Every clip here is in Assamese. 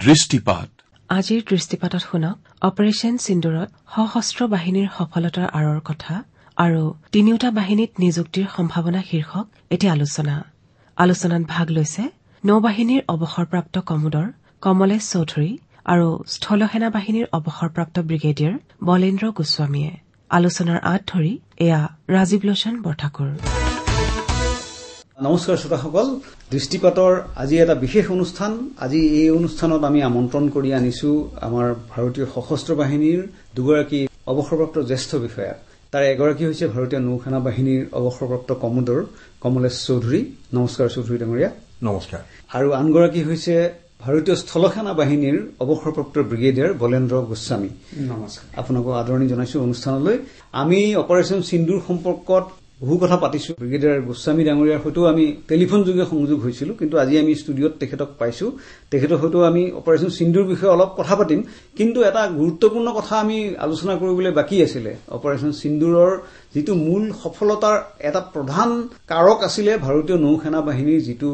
দৃষ্টিপাত। আজিৰ দৃষ্টিপাতত শুনক অপাৰেশ্যন সিন্দুৰত সশস্ত্ৰ বাহিনীৰ সফলতাৰ আঁৰৰ কথা আৰু তিনিওটা বাহিনীত নিযুক্তিৰ সম্ভাৱনা শীৰ্ষক এটি আলোচনাত ভাগ লৈছে নৌবাহিনীৰ অৱসৰপ্ৰাপ্ত কমোডৰ কমলেশ চৌধুৰী আৰু স্থলসেনা বাহিনীৰ অৱসৰপ্ৰাপ্ত ব্ৰিগেডিয়াৰ বলেন্দ্ৰ গোস্বামীয়ে। আলোচনাৰ আঁত ধৰি এয়া ৰাজীৱ লোচন বৰঠাকুৰ। নমস্কাৰ শ্ৰোতাসকল, দৃষ্টিপাতৰ আজি এটা বিশেষ অনুষ্ঠান। আজি এই অনুষ্ঠানত আমি আমন্ত্ৰণ কৰি আনিছো আমাৰ ভাৰতীয় সশস্ত্ৰ বাহিনীৰ দুগৰাকী অৱসৰপ্ৰাপ্ত জ্যেষ্ঠ বিষয়া। তাৰ এগৰাকী হৈছে ভাৰতীয় নৌসেনা বাহিনীৰ অৱসৰপ্ৰাপ্ত কমোডৰ কমলেশ চৌধুৰী। নমস্কাৰ চৌধুৰী ডাঙৰীয়া। নমস্কাৰ। আৰু আনগৰাকী হৈছে ভাৰতীয় স্থলসেনা বাহিনীৰ অৱসৰপ্ৰাপ্ত ব্ৰিগেডিয়াৰ বলেন্দ্ৰ গোস্বামী। নমস্কাৰ। আপোনাকো আদৰণি জনাইছো অনুষ্ঠানলৈ। আমি অপাৰেশ্যন সিন্দুৰ সম্পৰ্কত বহু কথা পাতিছো। ব্ৰিগেডিয়াৰ গোস্বামী ডাঙৰীয়াৰ হয়তো আমি টেলিফোন যোগে সংযোগ হৈছিলো, কিন্তু আজি আমি ষ্টুডিঅ'ত তেখেতক পাইছো। তেখেতৰ হয়তো আমি অপাৰেশ্যন সিন্দুৰ বিষয়ে অলপ কথা পাতিম, কিন্তু এটা গুৰুত্বপূৰ্ণ কথা আমি আলোচনা কৰিবলৈ বাকী আছিলে। অপাৰেশ্যন সিন্দুৰৰ যিটো মূল সফলতাৰ এটা প্ৰধান কাৰক আছিলে ভাৰতীয় নৌসেনা বাহিনীৰ যিটো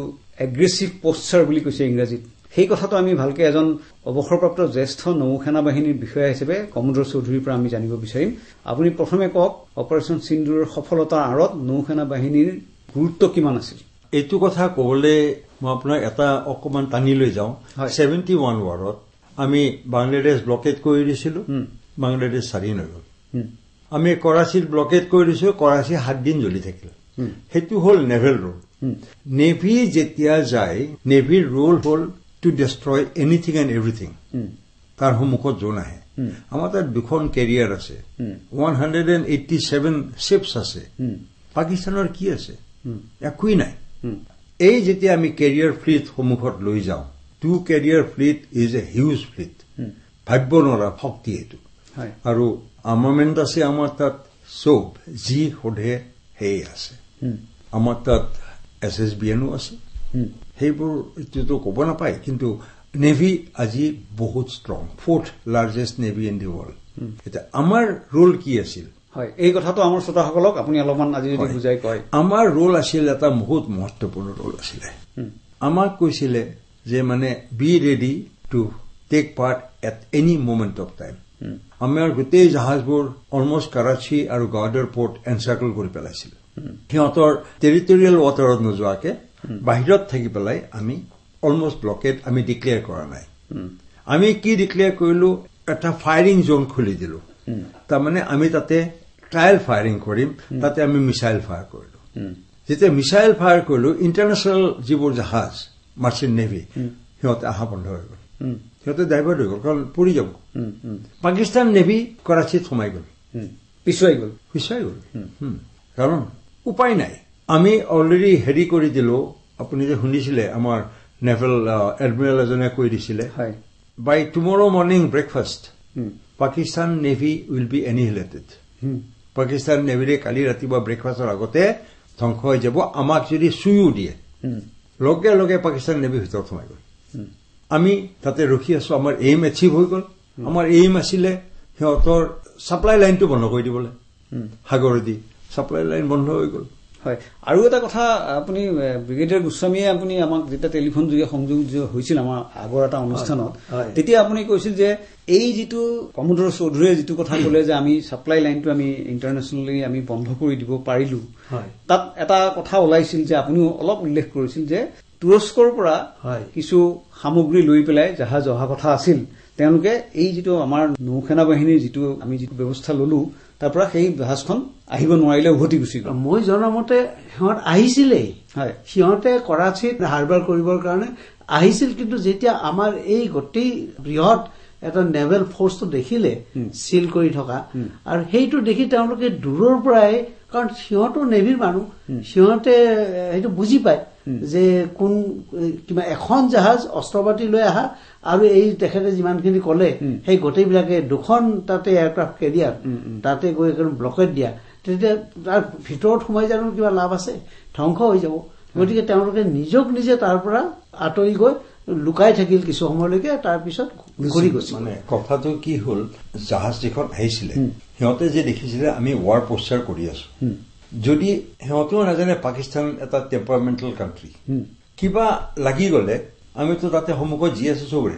এগ্ৰেছিভ পশ্চাৰ বুলি কৈছে ইংৰাজীত। সেই কথাটো আমি ভালকে এজন অৱসৰপ্ৰাপ্ত জ্যেষ্ঠ নৌসেনা বাহিনীৰ বিষয়া হিচাপে কমোডৰ চৌধুৰীৰ পৰা আমি জানিব বিচাৰিম। আপুনি প্ৰথমে কওক, অপাৰেশ্যন সিন্দুৰৰ সফলতাৰ আঁৰত নৌসেনা বাহিনীৰ গুৰুত্ব কিমান আছিল? এইটো কথা কবলৈ মই আপোনাক এটা অকমান টানি লৈ যাওঁ। 71 ৱাৰত আমি বাংলাদেশ ব্লকেট কৰি দিছিলো, বাংলাদেশ স্বাধীন হৈ গল। আমি কৰাচীত ব্লকেট কৰি দিছো, কৰাচী 7 দিন জ্বলি থাকিল। সেইটো হল নেভেল ৰোল। নেভি যেতিয়া যায়, নেভিৰ ৰোল হল to destroy anything and everything. তাৰ সন্মুখত জোন আহে। আমাৰ তাত 2খন কেৰিয়াৰ আছে, 187 শিপছ আছে। পাকিস্তানৰ কি আছে? একোৱেই নাই। এই যেতিয়া আমি কেৰিয়াৰ ফ্লিট সন্মুখত লৈ যাওঁ, 2 carrier fleet is a huge fleet. ভাবিব নোৱাৰা শক্তি এইটো। আৰু আৰ্মামেণ্ট আছে আমাৰ তাত চব, যি সোধে সেই আছে। আমাৰ তাত SSBNও আছে। সেইবোৰ এইটোতো ক'ব নাপায়, কিন্তু নেভি আজি বহুত strong, 4th largest navy in the world. এতিয়া আমাৰ ৰোল কি আছিল? হয়, এই কথাটো আমাৰ শ্ৰোতাসকলক আপুনি অলপমান আজি যদি বুজাই কয়। আমাৰ ৰোল আছিল এটা বহুত মহত্বপূৰ্ণ ৰোল আছিলে। আমাক কৈছিলে যে মানে be ready to take part at any moment of time. আমাৰ গোটেই জাহাজবোৰ অলমষ্ট কৰাচী আৰু গাৰ্ডাৰ পৰ্ট এনচাৰ্কল কৰি পেলাইছিল। সিহঁতৰ টেৰিটৰিয়েল ৱাটাৰত নোযোৱাকে বাহিৰত থাকি পেলাই আমি অলমষ্ট ব্লকেট আমি ডিক্লেয়াৰ কৰা নাই। আমি কি ডিক্লেয়াৰ কৰিলো, এটা ফায়াৰিং জোন খুলি দিলো। তাৰমানে আমি তাতে ট্ৰায়েল ফায়াৰিং কৰিম, তাতে আমি মিছাইল ফায়াৰ কৰিলো। যেতিয়া মিছাইল ফায়াৰ কৰিলো, ইণ্টাৰনেশ্যনেল যিবোৰ জাহাজ মাৰ্চেণ্ট নেভি সিহঁতে অহা বন্ধ হৈ গল। সিহঁতে ডাইভাৰ্ট হৈ গল, কাৰণ পৰি যাব। পাকিস্তান নেভি কৰাচীত সোমাই গল, পিছুৱাই গল। কাৰণ উপায় নাই। আমি অলৰেডি হেৰি কৰি দিলো। আপুনি যে শুনিছিলে, আমাৰ নেভেল এডমিৰেল এজনে কৈ দিছিলে, by tomorrow morning breakfast Pakistan navy will be annihilated. Pakistan নেভিৰে কালি ৰাতিপুৱা ব্ৰেকফাষ্টৰ আগতে ধ্বংস হৈ যাব। আমাক যদি চুইও দিয়ে, লগে লগে পাকিস্তান নেভি ভিতৰত সোমাই গল। আমি তাতে ৰখি আছো। আমাৰ এইম এচিভ হৈ গল। আমাৰ এইম আছিলে সিহঁতৰ ছাপ্লাই লাইনটো বন্ধ কৰি দিবলৈ। সাগৰেদি ছাপ্লাই লাইন বন্ধ হৈ গল। হয়, আৰু এটা কথা, আপুনি ব্ৰিগেডিয়াৰ গোস্বামীয়ে আপুনি আমাক যেতিয়া টেলিফোন যোগে সংযোগ হৈছিল আমাৰ আগৰ এটা অনুষ্ঠানত, তেতিয়া আপুনি কৈছিল যে এই যিটো কমোডৰ চৌধুৰীয়ে যিটো কথা কলে যে আমি ছাপ্লাই লাইনটো আমি ইণ্টাৰনেশ্যনেলি আমি বন্ধ কৰি দিব পাৰিলো, তাত এটা কথা ওলাইছিল যে আপুনিও অলপ উল্লেখ কৰিছিল যে তুৰস্কৰ পৰা কিছু সামগ্ৰী লৈ পেলাই জাহাজ অহা কথা আছিল। তেওঁলোকে এই যিটো আমাৰ নৌসেনা বাহিনীৰ যিটো আমি যিটো ব্যৱস্থা ললো, তাৰ পৰা সেই জাহাজখন আহিব নোৱাৰিলে উভতি গুচি গল। মই জনামতে সিহঁত আহিছিলেই। সিহঁতে কৰাচীত হাৰবাৰ কৰিবৰ কাৰণে আহিছিল, কিন্তু যেতিয়া আমাৰ এই গোটেই বৃহৎ এটা নেভেল ফৰ্চটো দেখিলে চিল কৰি থকা, আৰু সেইটো দেখি তেওঁলোকে দূৰৰ পৰাই, কাৰণ সিহঁতো নেভিৰ মানুহ, সিহঁতে সেইটো বুজি পায় যে কোন কিবা এখন জাহাজ অস্ত্ৰ পাতি লৈ আহা আৰু এই তেখেতে যিমানখিনি কলে সেই গোটেইবিলাকে 2খন তাতে এয়াৰক্ৰাফ্ট কেৰিয়াৰ তাতে গৈ ব্লকেট দিয়া, তেতিয়া তাৰ ভিতৰত সোমাই জানো কিবা লাভ আছে? ধ্বংস হৈ যাব। গতিকে তেওঁলোকে নিজক নিজে তাৰ পৰা আঁতৰি গৈ লুকাই থাকিল কিছু সময়লৈকে, তাৰপিছত ঘূৰি গৈছিল। মানে কথাটো কি হল, জাহাজ যিখন আহিছিলে সিহঁতে যে দেখিছিলে আমি ৱাৰ পশ্চাৰ কৰি আছো, যদি সিহঁতেও নাজানে পাকিস্তান এটা টেম্পাৰমেণ্টেল কাণ্ট্ৰি, কিবা লাগি গলে আমিতো তাতে সন্মুখত জি এছ চবৰে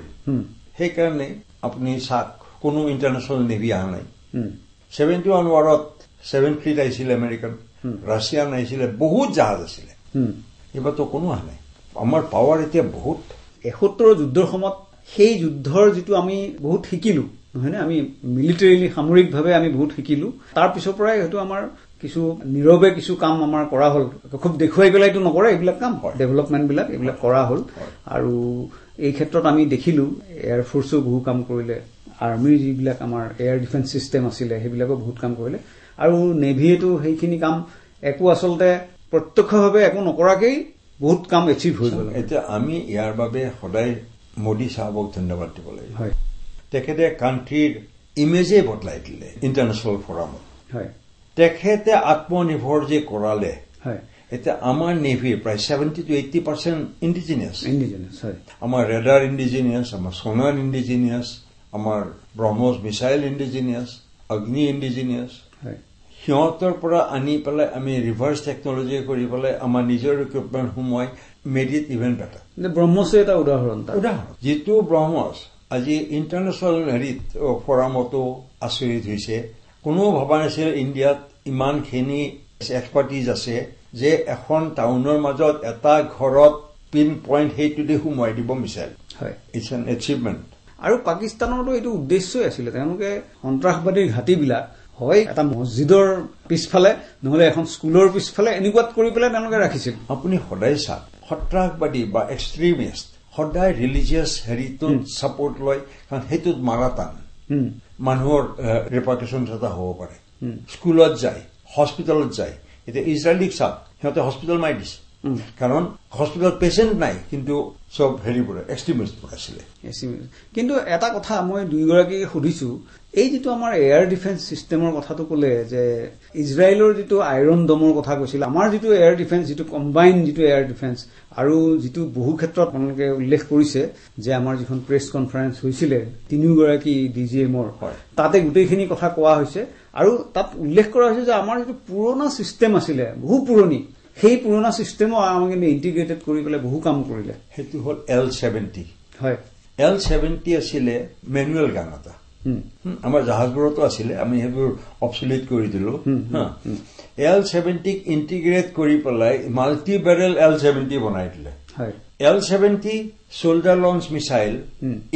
সেইকাৰণে আপুনি চাওক কোনো ইণ্টাৰনেশ্যনেল নেভি অহা নাই 71 ৱাৰত 7 ফ্লিট আহিছিলে আমেৰিকান ৰাছিয়ান আহিছিলে বহুত জাহাজ আছিলে এইবাৰতো কোনো অহা নাই আমাৰ পাৱাৰ এতিয়া বহুত 71 যুদ্ধৰ সময়ত সেই যুদ্ধৰ যিটো আমি বহুত শিকিলো নহয় নে আমি মিলিটাৰীলি সামৰিকভাৱে আমি বহুত শিকিলো তাৰ পিছৰ পৰাই হয়তো আমাৰ কিছু নীৰৱে কিছু কাম আমাৰ কৰা হল খুব দেখুৱাই পেলাইতো নকৰে এইবিলাক কাম ডেভেলপমেন্ট বিলাক এইবিলাক কৰা হল আৰু এই ক্ষেত্ৰত আমি দেখিলো এয়াৰ ফোৰ্সও বহু কাম কৰিলে আৰ্মিৰ যিবিলাক আমাৰ এয়াৰ ডিফেন্স সিস্টেম আছিলে সেইবিলাকো বহুত কাম কৰিলে আৰু নেভিয়েটো সেইখিনি কাম একো আচলতে প্ৰত্যক্ষভাৱে একো নকৰাকেই বহুত কাম এচিভ হৈ গল এতিয়া আমি ইয়াৰ বাবে সদায় মোদী সাহেবক ধন্যবাদ দিব লাগিব হয় তেখেতে কাণ্ট্ৰিৰ ইমেজে বদলাই দিলে ইণ্টাৰনেশ্যনেল ফৰামত হয় তেখেতে আত্মনিৰ্ভৰ যে কৰালে হয় এতিয়া আমাৰ নেভিৰ প্ৰায় 70 to 80% ইণ্ডিজিনিয়াছ হয় আমাৰ ৰেডাৰ ইণ্ডিজিনিয়াছ আমাৰ সোনাৰ ইণ্ডিজিনিয়াছ আমাৰ ব্ৰহ্মছ মিছাইল ইণ্ডিজিনিয়াছ অগ্নি ইণ্ডিজিনিয়াছ হয় সিহঁতৰ পৰা আনি পেলাই আমি ৰিভাৰ্ছ টেকনলজি কৰি পেলাই আমাৰ নিজৰ ইকুইপমেণ্ট সোমোৱাই made it even better BrahMos এটা উদাহৰণ যিটো ব্ৰহ্মছ আজি ইণ্টাৰনেশ্যনেল হেৰিত ফৰামতো আচৰিত হৈছে কোনেও ভবা নাছিল ইণ্ডিয়াত ইমানখিনি এক্সপাৰ্টিজ আছে যে এখন টাউনৰ মাজত এটা ঘৰত পিন পইণ্ট সেইটো দি সোমোৱাই দিব মিছাইল হয় ইটছ এন এচিভমেণ্ট আৰু পাকিস্তানৰো এইটো উদ্দেশ্যই আছিলে তেওঁলোকে সন্ত্ৰাসবাদীৰ ঘাটিবিলাক হয় এটা মছজিদৰ পিছফালে নহলে এখন স্কুলৰ পিছফালে এনেকুৱাত কৰি পেলাই তেওঁলোকে ৰাখিছিল আপুনি সদায় চাওক সন্ত্ৰাসবাদী বা এক্সট্ৰিমিষ্ট সদায় ৰিলিজিয়াছ হেৰিটোত ছাপোৰ্ট লয় কাৰণ সেইটোত মাৰা টান মানুহৰ ৰেপুটেশ্যন এটা হ'ব পাৰে স্কুলত যায় হস্পিটেলত যায় এতিয়া ইজৰাইলিক চাওক সিহঁতে হস্পিটেল মাৰি দিছে কাৰণ হস্পিটেলত পেচেণ্ট নাই কিন্তু সব হেৰিবোৰ এক্সট্ৰিমিষ্টবোৰ আছিলে কিন্তু এটা কথা মই দুইগৰাকীক সুধিছো এই যিটো আমাৰ এয়াৰ ডিফেন্স সিস্টেমৰ কথাটো ক'লে যে ইজৰাইলৰ যিটো আইৰন ডমৰ কথা কৈছিল আমাৰ যিটো এয়াৰ ডিফেন্স যিটো কম্বাইন যিটো এয়াৰ ডিফেন্স আৰু যিটো বহু ক্ষেত্ৰত আপোনালোকে উল্লেখ কৰিছে যে আমাৰ যিখন প্ৰেছ কনফাৰেন্স হৈছিলে তিনিওগৰাকী ডিজিএমৰ তাতে গোটেইখিনি কথা কোৱা হৈছে আৰু তাত উল্লেখ কৰা হৈছে যে আমাৰ যিটো পুৰণা সিস্টেম আছিলে বহু পুৰণি সেই পুৰণা সিস্টেমও আমাক ইন্টিগ্ৰেটেড কৰি পেলাই বহু কাম কৰিলে সেইটো হ'ল L-70 হয় L-70 আছিলে মেনুৱেল গান এটা আমাৰ জাহাজবোৰতো আছিলে আমি সেইবোৰ অবসলিউট কৰি দিলো L-70 ইন্টিগ্ৰেট কৰি পেলাই মাল্টি বেৰেল L-70 বনাই দিলে হয় L-70 শোল্ডাৰ লঞ্চ মিছাইল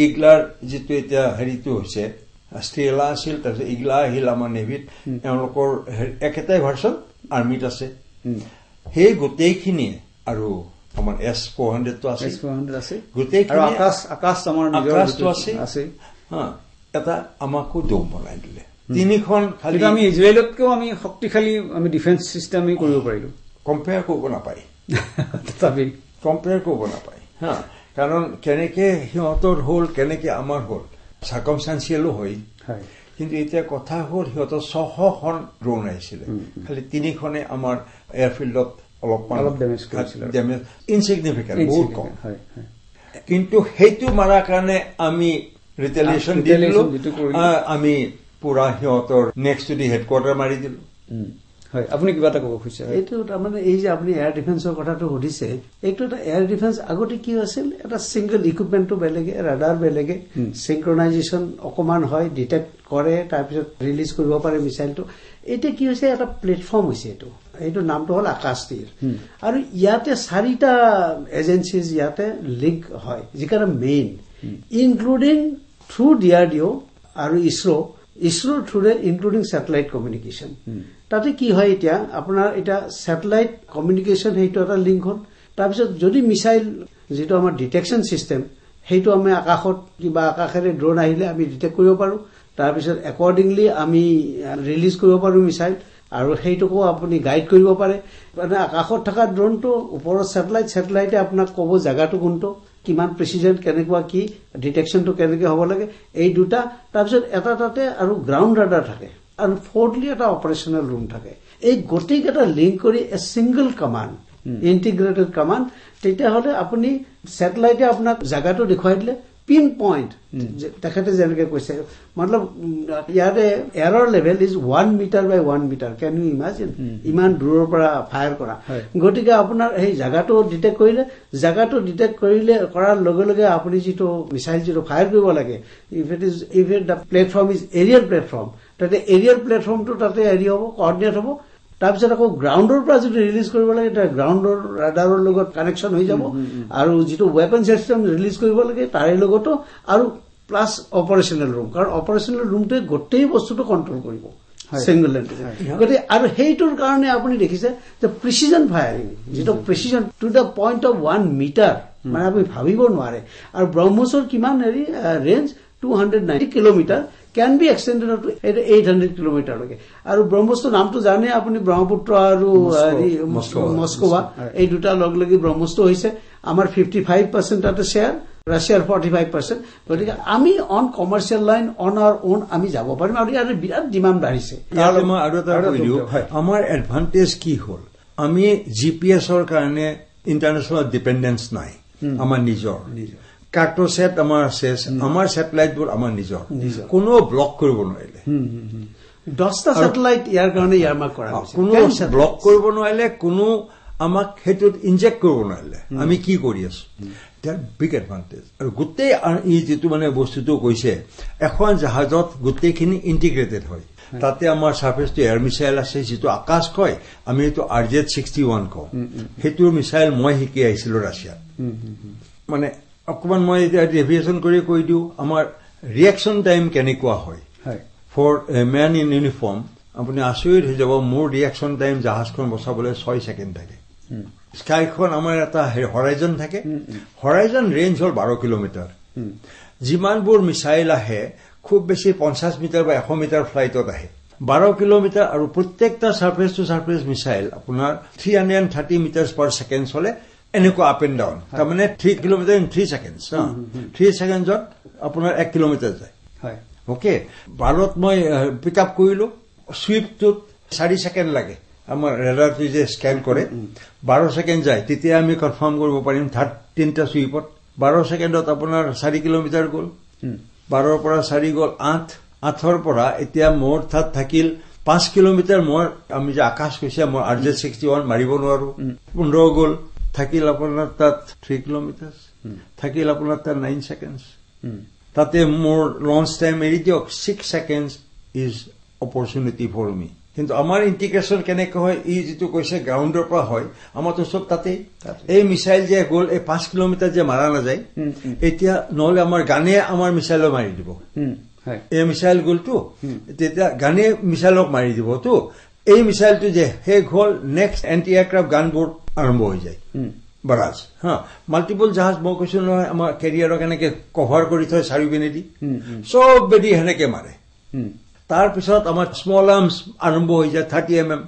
ইগলাৰ যিটো এতিয়া হেৰিটো হৈছে ষ্ট্ৰেলা আছিল তাৰপিছত ইগলা আহিল আমাৰ নেভিত তেওঁলোকৰ একেটাই ভাৰ্চন আৰ্মিত আছে সেই গোটেইখিনিয়ে আৰু আমাৰ S-400 আছে গোটেইখিনি আকাশ আমাৰ নিজৰ আছে এটা আমাকো দম বনাই দিলে তিনিখন খালি আমি ইজৰাইলতকেও আমি শক্তিশালী আমি ডিফেন্স সিস্টেম কৰিব পাৰিলো কম্পেয়াৰ কৰিব নাপায় তথাপি কম্পেয়াৰ কৰিব নাপায় কাৰণ কেনেকে সিহঁতৰ হ'ল কেনেকে আমাৰ হ'ল সাৰ্কামস্টান্সিয়েলো হয় কিন্তু এতিয়া কথা হ'ল সিহঁতৰ 600খন ড্ৰোন আহিছিলে খালি তিনিখনে আমাৰ এয়াৰফিল্ডত অলপ ডেমেজ ইনচিগনিফিকেণ্ট বহুত কম কিন্তু সেইটো মাৰাৰ কাৰণে আমি ৰিটেলিয়েশ্যন দিলো আমি পুৰা সিহঁতৰ নেক্সট টু দি হেডকোৱাৰ্টাৰ মাৰি দিলো হয় আপুনি কিবা এটা ক'ব খুজিছে এইটো তাৰমানে এই যে আপুনি এয়াৰ ডিফেন্সৰ কথাটো সুধিছে এইটো এটা এয়াৰ ডিফেন্স আগতে কি আছিল এটা সিংগল ইকুইপমেণ্টটো বেলেগে ৰাডাৰ বেলেগে সিংক্ৰনাইজেশ্যন অকমান হয় ডিটেক্ট কৰে তাৰপিছত ৰিলিজ কৰিব পাৰে মিছাইলটো এতিয়া কি হৈছে এটা প্লেটফৰ্ম হৈছে এইটো নামটো হ'ল আকাশতীৰ আৰু ইয়াতে 4টা এজেঞ্চিজ ইয়াতে লিংক হয় যিকাৰণে মেইন ইনক্লুডিং থ্ৰু DRDO আৰু ইছৰ থ্ৰুৰে ইনক্লুডিং স্যাটেলাইট কমিউনিকেশ্যন তাতে কি হয় এতিয়া আপোনাৰ এটা স্যাটেলাইট কমিউনিকেশ্যন সেইটো এটা লিংক হ'ল তাৰপিছত যদি মিছাইল যেটো আমাৰ ডিটেকশ্যন সিস্টেম সেইটো আমি আকাশত কিবা আকাশেৰে ড্ৰোন আহিলে আমি ডিটেক্ট কৰিব পাৰো তাৰপিছত একৰ্ডিংলি আমি ৰিলিজ কৰিব পাৰো মিছাইল আৰু সেইটোকো আপুনি গাইড কৰিব পাৰে মানে আকাশত থকা ড্ৰোনটো ওপৰৰ স্যাটেলাইটে আপোনাক ক'ব জায়গাটো কোনটো কিমান প্ৰিচিজন কেনেকুৱা কি ডিটেকশ্যনটো কেনেকৈ হ'ব লাগে এই দুটা তাৰপিছত এটা তাতে আৰু গ্ৰাউণ্ড ৰাডাৰ থাকে আৰু ফোৰ্থলি এটা অপাৰেশ্যনেল ৰুম থাকে এই গোটেইকেইটা লিংক কৰি এ সিংগল কমাণ্ড ইন্টিগ্ৰেটেড কমাণ্ড তেতিয়াহ'লে আপুনি স্যাটেলাইটে আপোনাক জায়গাটো দেখুৱাই দিলে পিন পইণ্ট তেখেতে যেনেকে কৈছে মতলব ইয়াতে error level is 1 metre by 1 metre can you imagine ইমান দূৰৰ পৰা ফায়াৰ কৰা গতিকে আপোনাৰ সেই জাগাটো ডিটেক্ট কৰিলে কৰাৰ লগে লগে আপুনি যিটো মিছাইল যিটো ফায়াৰ কৰিব লাগে if it the platform is aerial platform তাতে এৰিয়াল প্লেটফৰ্মটো তাতে হেৰি হ'ব কৰ্ডিনেট হ'ব তাৰপিছত আকৌ গ্ৰাউণ্ডৰ পৰা যিটো ৰিলিজ কৰিব লাগে গ্ৰাউণ্ডৰ ৰাডাৰৰ লগত কানেকশ্যন হৈ যাব আৰু যিটো ৱেপন চিষ্টেম ৰিলিজ কৰিব লাগে তাৰে লগতো আৰু প্লাছ অপাৰেশ্যনেল ৰুম কাৰণ অপাৰেশ্যনেল ৰুমটোৱে গোটেই বস্তুটো কণ্ট্ৰল কৰিব সিংগল এণ্টিজেন গতিকে আৰু সেইটোৰ কাৰণে আপুনি দেখিছে যে প্ৰিচিজন ফায়াৰিং যিটো precision to the point of 1 metre মানে আপুনি ভাবিব নোৱাৰে আৰু ব্ৰহ্মছৰ কিমান হেৰি range 290 kilometre can be extended up to 800 কিলোমিটাৰলৈকে আৰু ব্ৰহ্মস্ত্ৰ নামটো জানে আপুনি ব্ৰহ্মপুত্ৰ আৰু মস্কোৱা এই দুটা লগ লাগি ব্ৰহ্মস্ত্ৰ হৈছে আমাৰ 55% তাতে শ্বেয়াৰ ৰাছিয়াৰ 45% গতিকে আমি on commercial line on our own আমি যাব পাৰিম আৰু ইয়াৰ বিৰাট ডিমাণ্ড বাঢ়িছে আৰু এটা আমাৰ এডভান্টেজ কি হ'ল আমি জিপিএছৰ কাৰণে ইণ্টাৰনেশ্যনেল ডিপেণ্ডেন্স নাই আমাৰ নিজৰ কাৰ্টোছেট আমাৰ আছে আমাৰ ছেটেলাইটবোৰ আমাৰ নিজৰ কোনো ব্লক কৰিব নোৱাৰিলে 10টা ছেটেলাইট ইয়াৰ কাৰণে ইয়াৰমাৰ্ক কৰা হৈছে কোনো ব্লক কৰিব নোৱাৰিলে কোনো আমাক সেইটোত ইনজেক্ট কৰিব নোৱাৰিলে আমি কি কৰি আছো তাৰ বিগ এডভান্টেজ আৰু গোটেই ই যিটো মানে বস্তুটো কৈছে এখন জাহাজত গোটেইখিনি ইণ্টিগ্ৰেটেড হয় তাতে আমাৰ সাৰ্ফেচ টু এয়াৰ মিছাইল আছে যিটো আকাশ কয় আমি এইটো RZ-61 কওঁ সেইটোৰ মিছাইল মই শিকি আহিছিলো ৰাছিয়াত মানে অকমান মই এতিয়া ৰিভিজন কৰি কৈ দিওঁ আমাৰ ৰিয়েকশ্যন টাইম কেনেকুৱা হয় for a men in uniform আপুনি আচৰিত হৈ যাব মোৰ ৰিয়েকশ্যন টাইম জাহাজখন বচাবলৈ 6 ছেকেণ্ড থাকে স্কাইখন আমাৰ এটা হৰাইজন থাকে হৰাইজন ৰেঞ্জ হ'ল 12 কিলোমিটাৰ যিমানবোৰ মিছাইল আহে খুব বেছি 50 মিটাৰ বা 100 মিটাৰ ফ্লাইটত আহে 12 কিলোমিটাৰ আৰু প্ৰত্যেকটা সাৰ্ফেচ টু সাৰ্ফেচ মিছাইল আপোনাৰ 330 মিটাৰ পাৰ ছেকেণ্ড চলে এনেকুৱা আপ এণ্ড ডাউন তাৰমানে 3 কিলোমিটাৰ ইন 3 ছেকেণ্ডছ 3 ছেকেণ্ডছত আপোনাৰ 1 কিলোমিটাৰ যায় অ'কে বাৰত মই পিক আপ কৰিলো ছুইপটোত 4 ছেকেণ্ড লাগে আমাৰ ৰেডাৰটো যে স্কেন কৰে 12 ছেকেণ্ড যায় তেতিয়া আমি কনফাৰ্ম কৰিব পাৰিম তিনিটা ছুইপত 12 ছেকেণ্ডত আপোনাৰ 4 কিলোমিটাৰ গ'ল 12ৰ পৰা 4 গ'ল 8ৰ পৰা এতিয়া মোৰ তাত থাকিল 5 কিলোমিটাৰ মোৰ আমি যে আকাশ কৈছে মই RZ-61 মাৰিব নোৱাৰো 15 গ'ল থাকিল আপোনাৰ তাত 3 কিলোমিটাৰ থাকিল আপোনাৰ তাত 9 ছেকেণ্ডছ তাতে মোৰ লঞ্চ টাইম এৰি দিয়ক 6 ছেকেণ্ডছ ইজ অপৰচুনিটি ফৰ মি কিন্তু আমাৰ ইণ্টিগ্ৰেশ্যন কেনেকৈ হয় ই যিটো কৈছে গ্ৰাউণ্ডৰ পৰা হয় আমাৰতো চব তাতেই এই মিছাইল যে গ'ল এই 5 কিলোমিটাৰ যে মাৰা নাযায় এতিয়া নহ'লে আমাৰ গানে আমাৰ মিছাইলক মাৰি দিব এই মিছাইল গ'লতো তেতিয়া গানে মিছাইলক মাৰি দিবতো এই মিছাইলটো যে শেষ হ'ল নেক্সট এণ্টি এয়াৰক্ৰাফ্ট গানবোৰ আৰম্ভ হৈ যায় বাৰাজ মাল্টিপল জাহাজ মই কৈছো নহয় আমাৰ কেৰিয়াৰক এনেকে কভাৰ কৰি থয় চাৰিওপিনেদি চবেদি সেনেকে মাৰে তাৰপিছত আমাৰ স্মল আৰ্মছ আৰম্ভ হৈ যায় 30 mm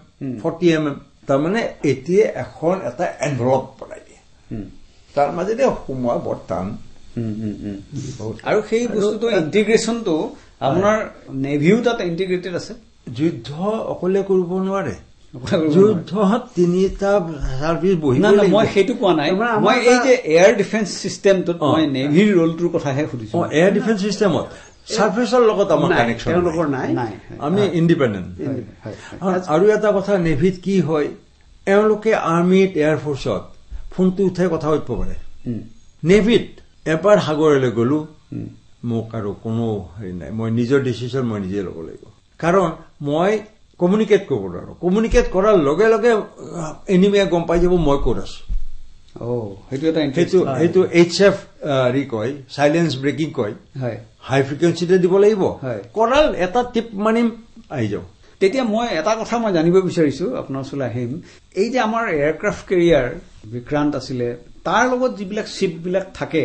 40 mm তাৰমানে এতিয়া এখন এটা এনভেলপ বনাই দিয়ে তাৰ মাজতে সোমোৱা বৰ টান আৰু সেই বস্তুটো ইণ্টিগ্ৰেশ্যনটো আপোনাৰ নেভিও তাত ইণ্টিগ্ৰেটেড আছে যুদ্ধ অকলে কৰিব নোৱাৰে যুদ্ধত তিনিটা সাৰ্ভিস বহিব লাগিব মই সেইটো কোৱা নাই মই এই যে এয়াৰ ডিফেন্স সিস্টেমটোত মই নেভিৰ ৰোলটোৰ কথাহে সুধিছো এয়াৰ ডিফেন্স সিস্টেমত সাৰ্ফেচৰ লগত আমাৰ কানেকশ্যন নাই আমি ইণ্ডিপেণ্ডেণ্ট আৰু এটা কথা নেভিত কি হয় এওঁলোকে আৰ্মিত এয়াৰ ফৰ্চত ফোনটো উঠাই কথা পাতিব পাৰে নেভিত এবাৰ সাগৰলৈ গলো মোক আৰু কোনো হেৰি নাই মই নিজৰ ডিচিশ্যন মই নিজে ল'ব লাগিব কাৰণ মই কমিউনিকেট কৰিব নোৱাৰো কমিউনিকেট কৰাৰ লগে লগে এনিমিয়ে গম পাই যাব মই ক'ত আছো সেইটো HF কয় চাইলেন্স ব্ৰেকিং কয় হাই ফ্ৰিকুৱেঞ্চিতে দিব লাগিব কৰাল এটা টিপ মানিম আহি যাওঁ তেতিয়া মই এটা কথা মই জানিব বিচাৰিছো আপোনাৰ ওচৰলৈ আহিম এই যে আমাৰ এয়াৰক্ৰাফ্ট কেৰিয়াৰ বিক্ৰান্ত আছিলে তাৰ লগত যিবিলাক শ্বিপবিলাক থাকে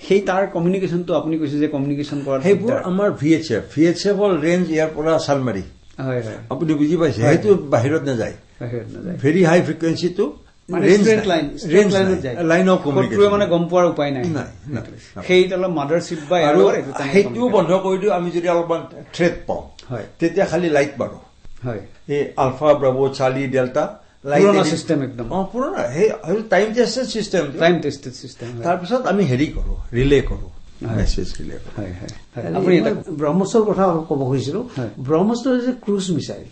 সেই তাৰ কমিউনিকেশ্যনটো আপুনি কৈছে যে কমিউনিকেশ্যন কৰা সেইবোৰ আমাৰ VHF ৰ ৰেঞ্জ ইয়াৰ পৰা চালমাৰি আপুনি বুজি পাইছে সেইটো বাহিৰত নাযায় ভেৰি হাই ফ্ৰিকুৱেঞ্চিটো লাইন অফ কমিউনিকেশ্যন মানে গম পোৱাৰ উপায় নাই সেইটো অলপ মাদাৰশ্বিপ বা সেইটোও বন্ধ কৰি দিওঁ আমি যদি অলপমান থ্ৰেট পাওঁ তেতিয়া খালি লাইট বাঢ়ো এই আলফা ব্ৰাভো চাৰ্লি ডেল্টা পুৰণা চিষ্টেম একদম পুৰণা সেই টাইম টেষ্টেড চিষ্টেম তাৰপিছত আমি হেৰি কৰো ৰিলে কৰো মেছেজ ক্লিয়াৰ ব্ৰহ্মছৰ কথা ক'ব খুজিছিলো ব্ৰহ্মছটো হৈছে ক্ৰুজ মিছাইল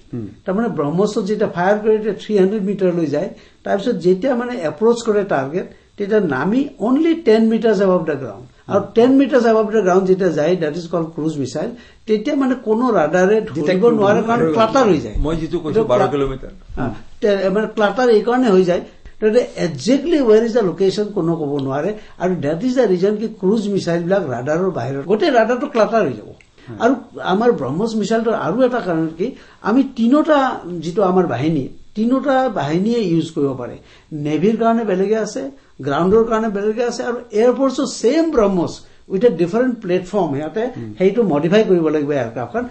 তাৰমানে ব্ৰহ্মছত যেতিয়া ফায়াৰ কৰি 300 মিটাৰলৈ যায় তাৰপিছত যেতিয়া মানে এপ্ৰ'চ কৰে টাৰ্গেট তেতিয়া নামি only 10 metres above the ground আৰু 10 মিটাৰ্ছ এবাভ দ্য গ্ৰাউণ্ড যেতিয়া যায় that is called cruise missile তেতিয়া মানে কোনো ৰাডাৰে ধৰিব নোৱাৰে কাৰণ ক্লাটাৰ হৈ যায় মই যিটো কৈছো 12 কিলোমিটাৰ মানে ক্লাটাৰ এইকাৰণে হৈ যায় একজেক্টলি ৱেৰ ইজ দ্য লোকেশ্যন কোনো ক'ব নোৱাৰে আৰু ডেট ইজ দ্য ৰিজন কি ক্ৰুজ মিছাইলবিলাক ৰাডাৰৰ বাহিৰত গোটেই ৰাডাৰটো ক্লাটাৰ হৈ যাব আৰু আমাৰ ব্ৰহ্মছ মিছাইলটোৰ আৰু এটা কাৰণ কি আমি তিনিটা যিটো আমাৰ বাহিনী তিনিটা বাহিনীয়ে ইউজ কৰিব পাৰে নেভিৰ কাৰণে বেলেগে আছে গ্ৰাউণ্ডৰ কাৰণে বেলেগে আছে আৰু এয়াৰফৰ্চৰ same BrahMos with a different platform সিহঁতে সেইটো মডিফাই কৰিব লাগিব এয়াৰক্ৰাফ্টখন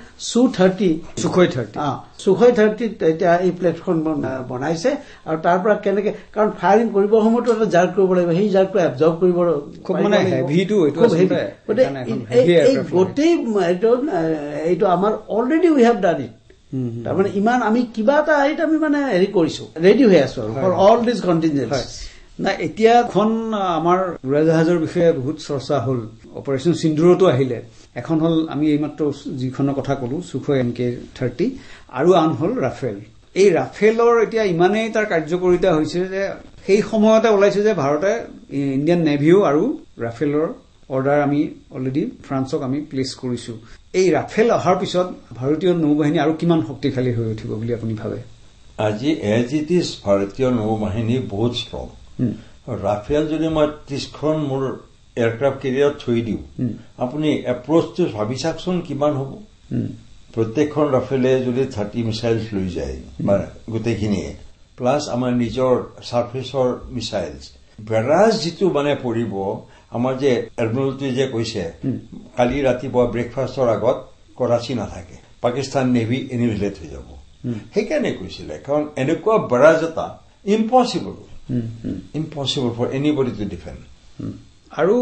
Sukhoi 30 এতিয়া এই প্লেটফৰ্ম বনাইছে আৰু তাৰ পৰা কেনেকে কাৰণ ফায়াৰিং কৰিবৰ সময়তো এটা জাৰ্ক কৰিব লাগিব সেই জাৰ্কটো এবজৰ্ব কৰিব খুব মানে হেভিটো গোটেই এইটো আমাৰ already we have done it তাৰমানে ইমান আমি কিবা এটা আমি মানে হেৰি কৰিছো ৰেডি হৈ আছো আৰু ফৰ অল দিছ কণ্টিনজেন্সি না এতিয়া এখন আমাৰ উৰাজাহাজৰ বিষয়ে বহুত চৰ্চা হ'ল অপাৰেশ্যন সিন্দুৰতো আহিলে এখন হ'ল আমি এইমাত্ৰ যিখনৰ কথা ক'লো Sukhoi MK-30 আৰু আন হ'ল ৰাফেল এই ৰাফেলৰ এতিয়া ইমানেই তাৰ কাৰ্যকৰীতা হৈছে যে সেই সময়তে ওলাইছে যে ভাৰতে ইণ্ডিয়ান নেভিও আৰু ৰাফেলৰ অৰ্ডাৰ আমি অলৰেডি ফ্ৰান্সক আমি প্লেচ কৰিছো এই ৰাফেল অহাৰ পিছত ভাৰতীয় নৌবাহিনী আৰু কিমান শক্তিশালী হৈ উঠিব বুলি আপুনি ভাবে আজি এজ ইট ইজ ভাৰতীয় নৌবাহিনী বহুত ষ্ট্ৰং ৰাফেল যদি মই 30খন মোৰ এয়াৰক্ৰাফ্ট কেৰিয়াৰত থৈ দিওঁ আপুনি এপ্ৰ'চটো ভাবি চাওকচোন কিমান হ'ব প্ৰত্যেকখন ৰাফেলে যদি 30 মিছাইলছ লৈ যায় বা গোটেইখিনিয়ে প্লাছ আমাৰ নিজৰ ছাৰ্ফেচৰ মিছাইলছ বেৰাজ যিটো মানে পৰিব আমাৰ যে এডমিৰেলটোৱে যে কৈছে কালি ৰাতিপুৱা ব্ৰেকফাষ্টৰ আগত কৰাচী নাথাকে পাকিস্তান নেভি এনিহিলেট হৈ যাব সেইকাৰণে কৈছিলে কাৰণ এনেকুৱা বেৰাজ এটা impossible for anybody to defend আৰু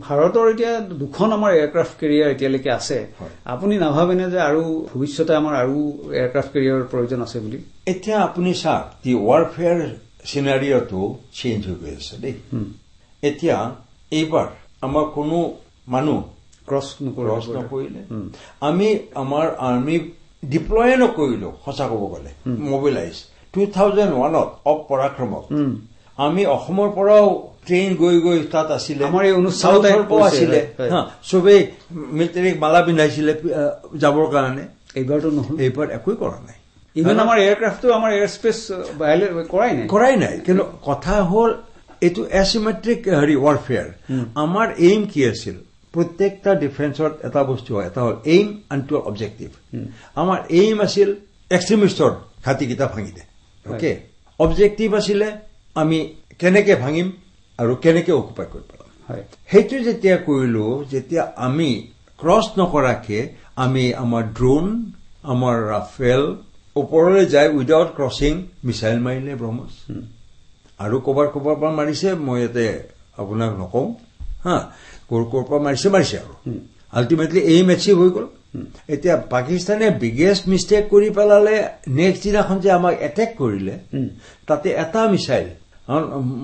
ভাৰতৰ এতিয়া দুখন আমাৰ এয়াৰক্ৰাফ্ট কেৰিয়াৰ এতিয়ালৈকে আছে আপুনি নাভাবেনে যে আৰু ভৱিষ্যতে আমাৰ আৰু এয়াৰক্ৰাফ্ট কেৰিয়াৰৰ প্ৰয়োজন আছে বুলি এতিয়া আপুনি চাওক দি ৱাৰফেয়াৰ সিনাৰিঅটো চেঞ্জ হৈ গৈ আছে দেই এতিয়া এইবাৰ আমাৰ কোনো মানুহ ক্ৰছ নকৰিলে আমি আমাৰ আৰ্মি ডিপ্লয় নকৰিলো সঁচা ক'ব গ'লে মোবিলাইজ 2001ত অফ পৰাক্ৰমত আমি অসমৰ পৰাও ট্ৰেইন গৈ তাত আছিলে আমাৰ এই অনুষ্ঠানতে আছিলে চবেই মিলিটাৰীক মালা পিন্ধাইছিলে যাবৰ কাৰণে এইবাৰতো নহ'ল এইবাৰ একোৱেই কৰা নাই ইভেন আমাৰ এয়াৰক্ৰাফ্টটো আমাৰ এয়াৰ স্পেচ কৰাই নাই কিন্তু কথা হ'ল এইটো এচিমেট্ৰিক ৱাৰফেয়াৰ আমাৰ এইম কি আছিল প্ৰত্যেকটা ডিফেন্সৰ এটা বস্তু হয় এটা হ'ল এইম এণ্ড টু অবজেক্টিভ আমাৰ এইম আছিল এক্সট্ৰিমিষ্টৰ ঘাটিকেইটা ভাঙি দে অ'কে অবজেক্টিভ আছিলে আমি কেনেকে ভাঙিম আৰু কেনেকে অকুপাই কৰিব পাৰিম সেইটো যেতিয়া কৰিলো যেতিয়া আমি ক্ৰছ নকৰাকে আমি আমাৰ ড্ৰোন আমাৰ ৰাফেল ওপৰলৈ যায় উইদাউট ক্ৰছিং মিছাইল মাৰিলে ব্ৰহ্মছ আৰু ক'ৰবাৰ পৰা মাৰিছে মই ইয়াতে আপোনাক নকওঁ ক'ৰ পৰা মাৰিছে আৰু আল্টিমেটলি এইম এচিভ হৈ গ'ল এতিয়া পাকিস্তানে বিগেষ্ট মিষ্টেক কৰি পেলালে নেক্সট দিনাখন যে আমাক এটেক কৰিলে তাতে এটা মিছাইল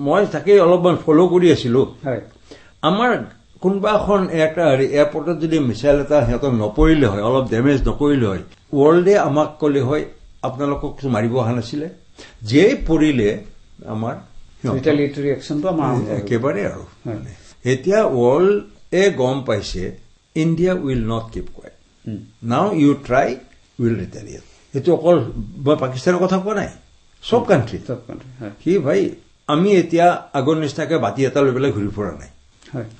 মই তাকে অলপমান ফ'ল' কৰি আছিলো আমাৰ কোনোবা এখন এয়াৰপৰ্টত যদি মিছাইল এটা সিহঁতক নপৰিলে হয় অলপ ডেমেজ নকৰিলে হয় ৱৰ্ল্ডে আমাক ক'লে হয় আপোনালোকক মাৰিব অহা নাছিলে যে পৰিলে আমাৰ ৰিটেলিয়েটৰী একশ্যনটো আমাৰ একেবাৰে আৰু এতিয়া ৱৰ্ল্ডে গম পাইছে India will not keep quiet now you try will retaliate এইটো অকল মই পাকিস্তানৰ কথা কোৱা নাই চব কাণ্ট্ৰি কি ভাই আমি এতিয়া আগৰ নিচিনাকে বাতি এটা লৈ পেলাই ঘূৰি ফুৰা নাই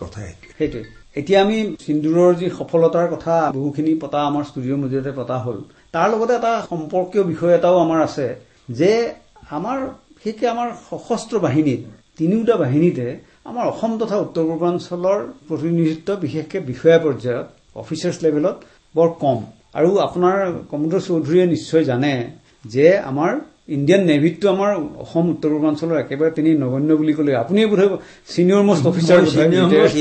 কথা সেইটোৱে এতিয়া আমি সিন্দুৰৰ যি সফলতাৰ কথা বহুখিনি পতা আমাৰ ষ্টুডিঅ'ৰ মজিয়াতে পতা হ'ল তাৰ লগতে এটা সম্পৰ্কীয় বিষয় এটাও আমাৰ আছে যে আমাৰ বিশেষকৈ আমাৰ সশস্ত্ৰ বাহিনীত তিনিওটা বাহিনীতে আমাৰ অসম তথা উত্তৰ পূৰ্বাঞ্চলৰ প্ৰতিনিধিত্ব বিশেষকৈ বিষয়া পৰ্যায়ত অফিচাৰ্ছ লেভেলত বৰ কম আৰু আপোনাৰ কমোডৰ চৌধুৰীয়ে নিশ্চয় জানে যে আমাৰ ইণ্ডিয়ান নেভিটো আমাৰ অসম উত্তৰ পূৰ্বাঞ্চলৰ একেবাৰে তিনি নগণ্য বুলি ক'লে আপুনি বোধহয় senior most officer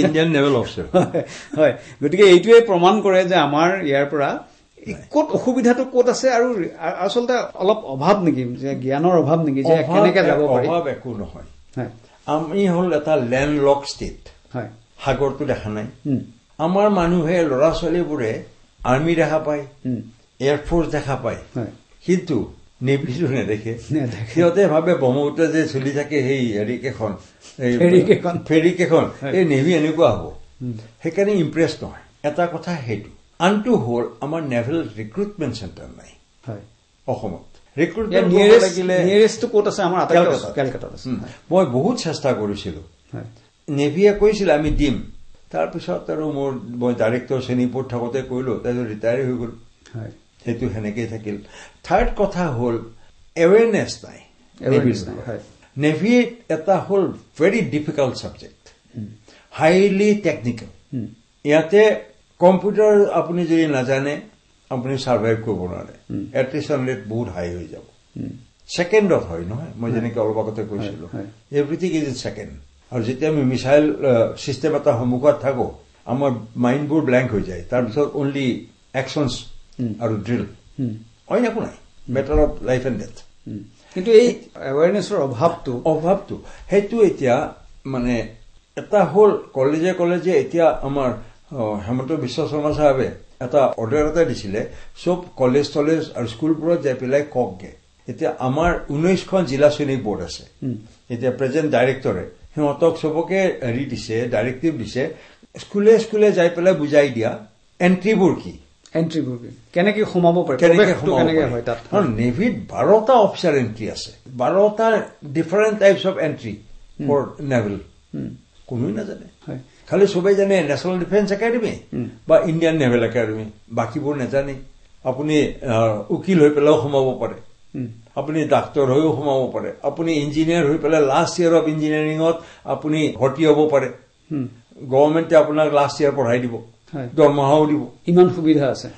Indian naval officer হয় গতিকে এইটোৱে প্ৰমাণ কৰে যে আমাৰ ইয়াৰ পৰা ক'ত অসুবিধাটো ক'ত আছে আৰু আচলতে অলপ অভাৱ নেকি যে জ্ঞানৰ অভাৱ নেকি যে কেনেকে যাব পাৰি অভাৱ একো নহয় আমি হ'ল এটা লেণ্ডলক ষ্টেট সাগৰটো দেখা নাই আমাৰ মানুহে ল'ৰা ছোৱালীবোৰে আৰ্মি দেখা পায়, এয়াৰফৰ্চ দেখা পায়, কিন্তু নেভিটো নেদেখে। সিহঁতে ভাবে ব্ৰহ্মপুত্ৰ যে চলি থাকে সেই ফেৰী কেইখন এই নেভি এনেকুৱা হ'ব, সেইকাৰণে ইম্প্ৰেছ নহয়। এটা কথা সেইটো। আনটো হ'ল আমাৰ নেভেল ৰিক্ৰুটমেণ্ট চেণ্টাৰ নাই অসমত। মই বহুত চেষ্টা কৰিছিলো, নেভিয়ে কৈছিল আমি দিম। তাৰপিছত আৰু মই ডাইৰেক্টৰ শ্ৰেণীপুৰত থাকোঁতে কৰিলো, তাৰপিছত ৰিটায়াৰ হৈ গ'ল। সেইটো সেনেকেই থাকিল। থাৰ্ড কথা হ'ল এৱেৰনেছ নাই। নেভি এটা হ'ল very difficult subject, highly technical. ইয়াতে কম্পিউটাৰ আপুনি যদি নাজানে আপুনি ছাৰ্ভাইভ কৰিব নোৱাৰে, এট্ৰিশ্যন ৰেট বহুত হাই হৈ যাব। ছেকেণ্ডত হয় নহয়, মই যেনেকৈ অলপ আগতে কৈছিলো, এভৰিথিং ইজ ইন ছেকেণ্ড। আৰু যেতিয়া আমি মিছাইল ছিষ্টেম এটা সন্মুখত থাকো আমাৰ মাইণ্ডবোৰ ব্লেংক হৈ যায়। তাৰপিছত অনলি একশ্যনছ আৰু ড্ৰিল, অইন একো নাই, matter of life and death. কিন্তু এই এৱেৰনেছৰ অভাৱটো সেইটো এতিয়া মানে এটা হ'ল কলেজে এতিয়া আমাৰ হেমন্ত বিশ্ব শৰ্মা চাহাবে এটা অৰ্ডাৰ এটা দিছিলে, চব কলেজ তলেজ আৰু স্কুলবোৰত যাই পেলাই কওকগে। এতিয়া আমাৰ 19খন জিলা শ্ৰেণী বোৰ্ড আছে, এতিয়া প্ৰেজেণ্ট ডাইৰেক্টৰে সিহঁতক চবকে হেৰি দিছে, ডাইৰেক্টিভ দিছে, স্কুলে স্কুলে যাই পেলাই বুজাই দিয়া এণ্ট্ৰিবোৰ কি, কেনেকে সোমাব পাৰে। নেভিত 12টা অফিচাৰ এণ্ট্ৰি আছে, 12টা different types of entry for naval. কোনোৱে নাজানে, খালি চবেই জানে নেশ্যনেল ডিফেন্স একাডেমী বা ইণ্ডিয়ান নেভেল একাডেমী, বাকীবোৰ নাজানে। আপুনি উকিল হৈ পেলাইও সোমাব পাৰে, আপুনি ডাক্তৰ হৈও সোমাব পাৰে, আপুনি ইঞ্জিনিয়াৰ হৈ পেলাই লাষ্ট ইয়েৰ অফ ইঞ্জিনিয়াৰিঙত আপুনি ভৰ্তি হ'ব পাৰে। গভৰ্ণমেণ্টে আপোনাক লাষ্ট ইয়েৰ পঢ়াই দিব, দৰমহাও দিব, ইমান সুবিধা আছে।